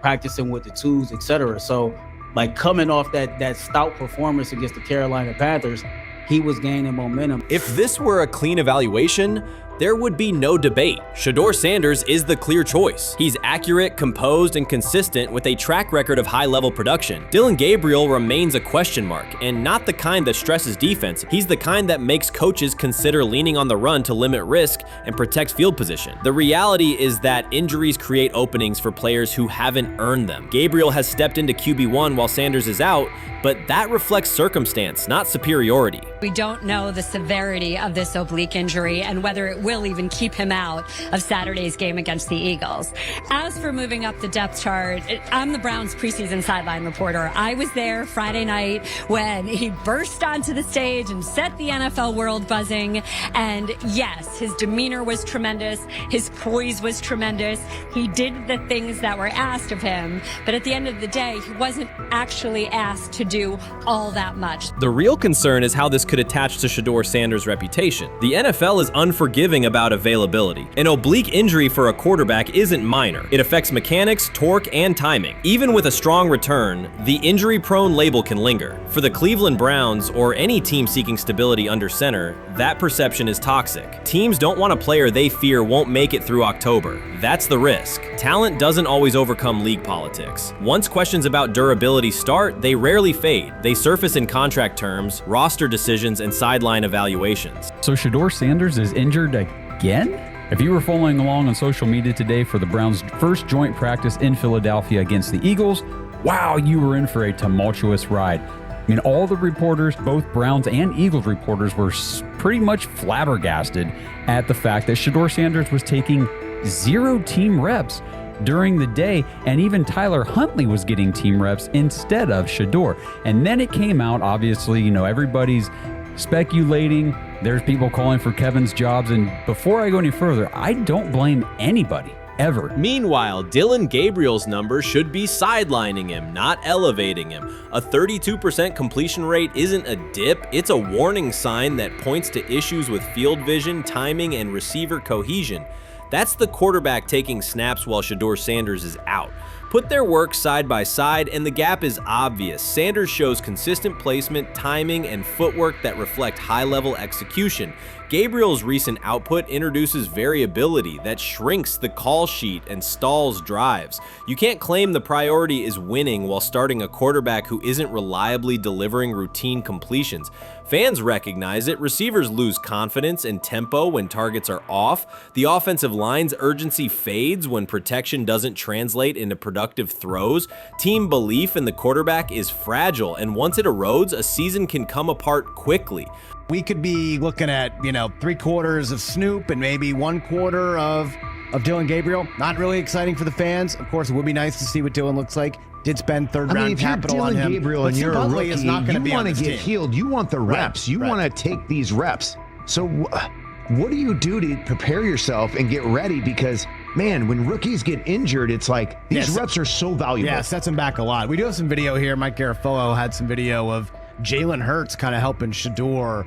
practicing with the twos, etc. So, like, coming off that stout performance against the Carolina Panthers, he was gaining momentum. If this were a clean evaluation, there would be no debate. Shedeur Sanders is the clear choice. He's accurate, composed, and consistent with a track record of high-level production. Dillon Gabriel remains a question mark, and not the kind that stresses defense. He's the kind that makes coaches consider leaning on the run to limit risk and protect field position. The reality is that injuries create openings for players who haven't earned them. Gabriel has stepped into QB1 while Sanders is out, but that reflects circumstance, not superiority. We don't know the severity of this oblique injury and whether it will even keep him out of Saturday's game against the Eagles. As for moving up the depth chart, I'm the Browns preseason sideline reporter. I was there Friday night when he burst onto the stage and set the NFL world buzzing. And yes, his demeanor was tremendous. His poise was tremendous. He did the things that were asked of him. But at the end of the day, he wasn't actually asked to do all that much. The real concern is how this could attach to Shedeur Sanders' reputation. The NFL is unforgiving about availability. An oblique injury for a quarterback isn't minor. It affects mechanics, torque, and timing. Even with a strong return, the injury-prone label can linger. For the Cleveland Browns, or any team seeking stability under center, that perception is toxic. Teams don't want a player they fear won't make it through October. That's the risk. Talent doesn't always overcome league politics. Once questions about durability start, they rarely fade. They surface in contract terms, roster decisions, and sideline evaluations. So Shedeur Sanders is injured again? If you were following along on social media today for the Browns' first joint practice in Philadelphia against the Eagles, wow, you were in for a tumultuous ride. I mean, all the reporters, both Browns and Eagles reporters, were pretty much flabbergasted at the fact that Shedeur Sanders was taking 0 team reps during the day, and even Tyler Huntley was getting team reps instead of Shedeur. And then it came out, obviously, everybody's speculating. There's people calling for Kevin's jobs, and before I go any further, I don't blame anybody, ever. Meanwhile, Dillon Gabriel's numbers should be sidelining him, not elevating him. A 32% completion rate isn't a dip, it's a warning sign that points to issues with field vision, timing, and receiver cohesion. That's the quarterback taking snaps while Shedeur Sanders is out. Put their work side by side and the gap is obvious. Sanders shows consistent placement, timing, and footwork that reflect high-level execution. Gabriel's recent output introduces variability that shrinks the call sheet and stalls drives. You can't claim the priority is winning while starting a quarterback who isn't reliably delivering routine completions. Fans recognize it, receivers lose confidence and tempo when targets are off, the offensive line's urgency fades when protection doesn't translate into productive throws, team belief in the quarterback is fragile, and once it erodes, a season can come apart quickly. We could be looking at, 3/4 of Snoop and maybe 1/4 of Dillon Gabriel. Not really exciting for the fans. Of course, it would be nice to see what Dillon looks like. Did spend third-round capital on him. If you're Dillon Gabriel and you're a rookie, is not you be want to get team. healed. You want the reps. You want to take these reps. So what do you do to prepare yourself and get ready? Because, man, when rookies get injured, it's like these reps are so valuable. Yeah, sets them back a lot. We do have some video here. Mike Garafolo had some video of Jalen Hurts kind of helping Shedeur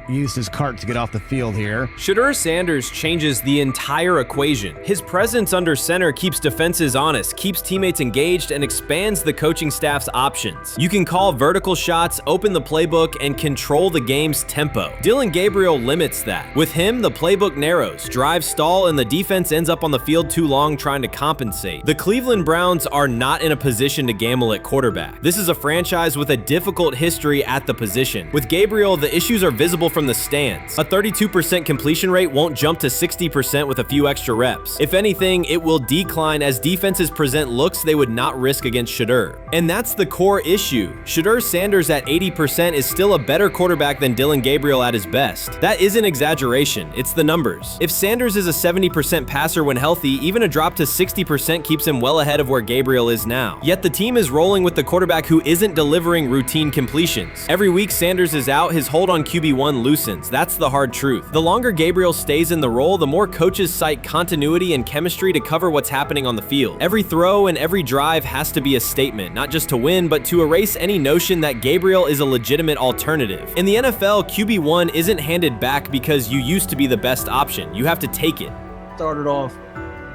used his cart to get off the field here. Shedeur Sanders changes the entire equation. His presence under center keeps defenses honest, keeps teammates engaged, and expands the coaching staff's options. You can call vertical shots, open the playbook, and control the game's tempo. Dillon Gabriel limits that. With him, the playbook narrows, drives stall, and the defense ends up on the field too long trying to compensate. The Cleveland Browns are not in a position to gamble at quarterback. This is a franchise with a difficult history at the position. With Gabriel, the issues are visible from the stands. A 32% completion rate won't jump to 60% with a few extra reps. If anything, it will decline as defenses present looks they would not risk against Shedeur. And that's the core issue. Shedeur Sanders at 80% is still a better quarterback than Dillon Gabriel at his best. That isn't exaggeration, it's the numbers. If Sanders is a 70% passer when healthy, even a drop to 60% keeps him well ahead of where Gabriel is now. Yet the team is rolling with the quarterback who isn't delivering routine completions. Every week Sanders is out, his hold on QB1 loosens. That's the hard truth. The longer Gabriel stays in the role, the more coaches cite continuity and chemistry to cover what's happening on the field. Every throw and every drive has to be a statement, not just to win, but to erase any notion that Gabriel is a legitimate alternative. In the NFL, QB1 isn't handed back because you used to be the best option. You have to take it. Started off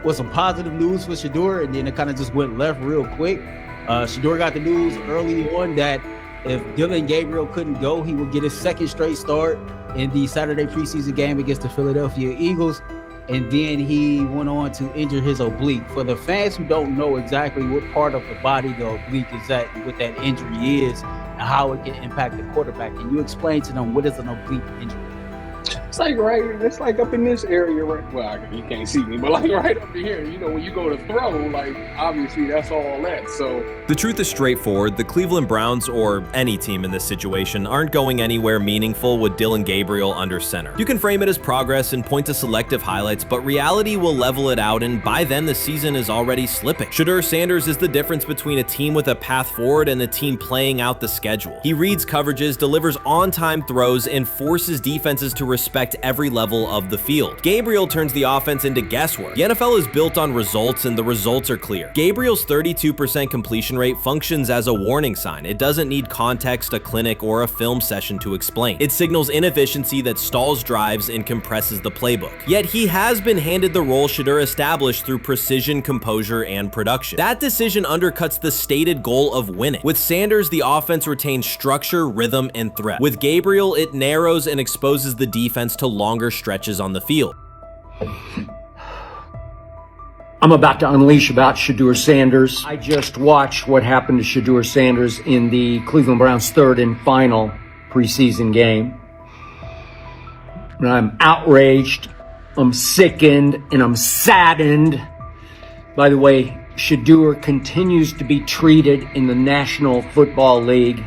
was some positive news for Shedeur, and then it kind of just went left real quick. Shedeur got the news early on that if Dillon Gabriel couldn't go, he would get his second straight start in the Saturday preseason game against the Philadelphia Eagles. And then he went on to injure his oblique. For the fans who don't know exactly what part of the body the oblique is at and what that injury is and how it can impact the quarterback, can you explain to them what is an oblique injury? It's like up in this area, right? Well, you can't see me, but like right up in here, when you go to throw, like obviously that's all that. So the truth is straightforward. The Cleveland Browns, or any team in this situation, aren't going anywhere meaningful with Dillon Gabriel under center. You can frame it as progress and point to selective highlights, but reality will level it out, and by then the season is already slipping. Shedeur Sanders is the difference between a team with a path forward and the team playing out the schedule. He reads coverages, delivers on-time throws, and forces defenses to respect every level of the field. Gabriel turns the offense into guesswork. The NFL is built on results, and the results are clear. Gabriel's 32% completion rate functions as a warning sign. It doesn't need context, a clinic, or a film session to explain. It signals inefficiency that stalls drives and compresses the playbook. Yet he has been handed the role Shedeur established through precision, composure, and production. That decision undercuts the stated goal of winning. With Sanders, the offense retains structure, rhythm, and threat. With Gabriel, it narrows and exposes the defense to longer stretches on the field. I'm about to unleash about Shedeur Sanders. I just watched what happened to Shedeur Sanders in the Cleveland Browns' third and final preseason game. And I'm outraged, I'm sickened, and I'm saddened. By the way, Shedeur continues to be treated in the National Football League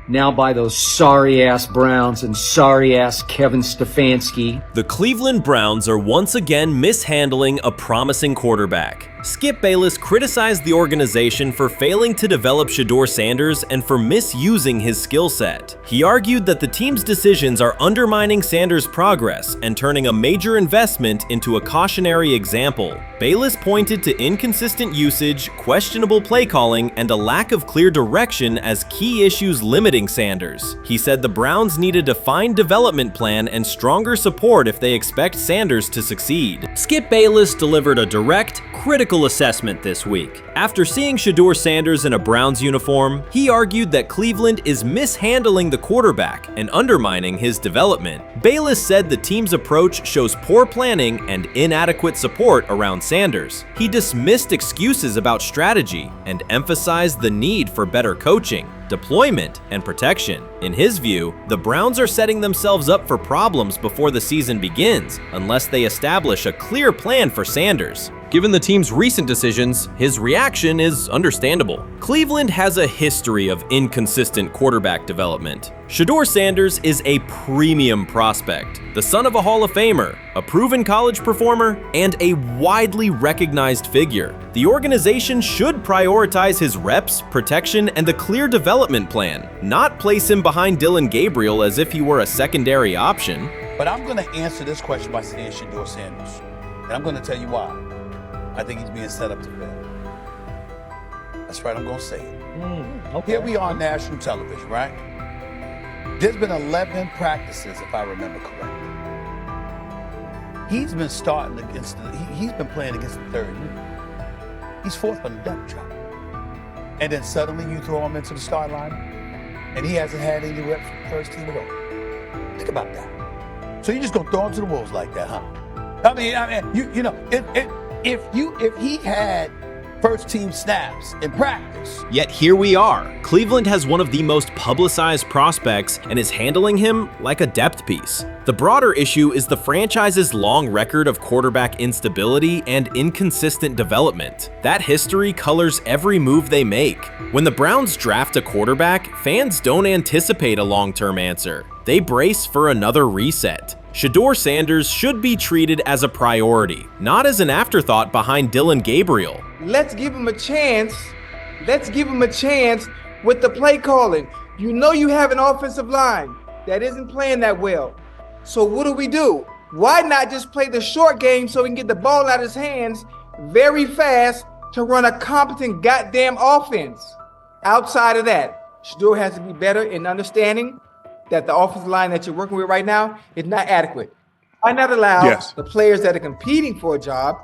now by those sorry-ass Browns and sorry-ass Kevin Stefanski. The Cleveland Browns are once again mishandling a promising quarterback. Skip Bayless criticized the organization for failing to develop Shedeur Sanders and for misusing his skill set. He argued that the team's decisions are undermining Sanders' progress and turning a major investment into a cautionary example. Bayless pointed to inconsistent usage, questionable play calling, and a lack of clear direction as key issues limiting Sanders. He said the Browns need a defined development plan and stronger support if they expect Sanders to succeed. Skip Bayless delivered a direct, critical assessment this week. After seeing Shedeur Sanders in a Browns uniform, he argued that Cleveland is mishandling the quarterback and undermining his development. Bayless said the team's approach shows poor planning and inadequate support around Sanders. He dismissed excuses about strategy and emphasized the need for better coaching, deployment, and protection. In his view, the Browns are setting themselves up for problems before the season begins unless they establish a clear plan for Sanders. Given the team's recent decisions, his reaction is understandable. Cleveland has a history of inconsistent quarterback development. Shedeur Sanders is a premium prospect, the son of a Hall of Famer, a proven college performer, and a widely recognized figure. The organization should prioritize his reps, protection, and a clear development plan, not place him behind Dillon Gabriel as if he were a secondary option. But I'm going to answer this question by saying Shedeur Sanders, and I'm going to tell you why. I think he's being set up to fail. That's right, I'm going to say it. Okay. Here we are on national television, right? There's been 11 practices, if I remember correctly. He's been starting against he's been playing against the third unit. He's fourth on the depth chart. And then suddenly you throw him into the start line, and he hasn't had any reps for the first team at all. Think about that. So you're just going to throw him to the wolves like that, huh? I mean, you know, if he had first team snaps in practice. Yet here we are. Cleveland has one of the most publicized prospects and is handling him like a depth piece. The broader issue is the franchise's long record of quarterback instability and inconsistent development. That history colors every move they make. When the Browns draft a quarterback, fans don't anticipate a long-term answer. They brace for another reset. Shedeur Sanders should be treated as a priority, not as an afterthought behind Dillon Gabriel. Let's give him a chance. Let's give him a chance with the play calling. You know you have an offensive line that isn't playing that well. So what do? Why not just play the short game so he can get the ball out of his hands very fast to run a competent goddamn offense? Outside of that, Shedeur has to be better in understanding that the offensive line that you're working with right now is not adequate. Why not allow the players that are competing for a job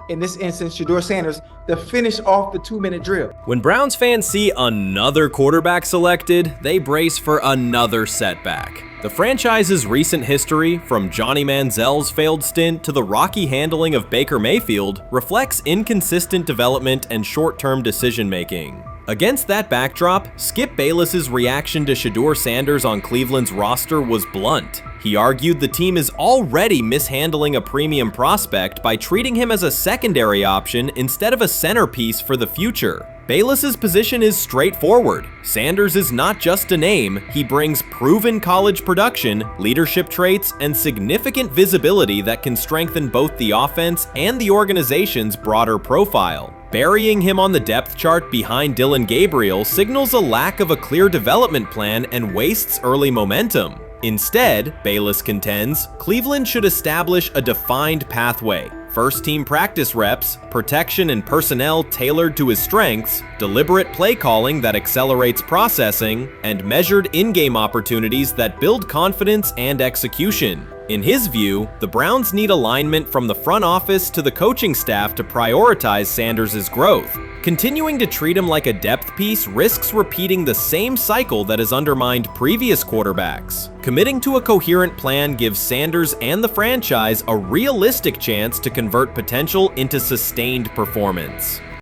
in this instance, Shedeur Sanders, to finish off the 2-minute drill. When Browns fans see another quarterback selected, they brace for another setback. The franchise's recent history, from Johnny Manziel's failed stint to the rocky handling of Baker Mayfield, reflects inconsistent development and short-term decision-making. Against that backdrop, Skip Bayless's reaction to Shedeur Sanders on Cleveland's roster was blunt. He argued the team is already mishandling a premium prospect by treating him as a secondary option instead of a centerpiece for the future. Bayless's position is straightforward. Sanders is not just a name, he brings proven college production, leadership traits, and significant visibility that can strengthen both the offense and the organization's broader profile. Burying him on the depth chart behind Dillon Gabriel signals a lack of a clear development plan and wastes early momentum. Instead, Bayless contends, Cleveland should establish a defined pathway. First-team practice reps, protection and personnel tailored to his strengths, deliberate play calling that accelerates processing, and measured in-game opportunities that build confidence and execution. In his view, the Browns need alignment from the front office to the coaching staff to prioritize Sanders' growth. Continuing to treat him like a depth piece risks repeating the same cycle that has undermined previous quarterbacks. Committing to a coherent plan gives Sanders and the franchise a realistic chance to convert potential into sustained performance.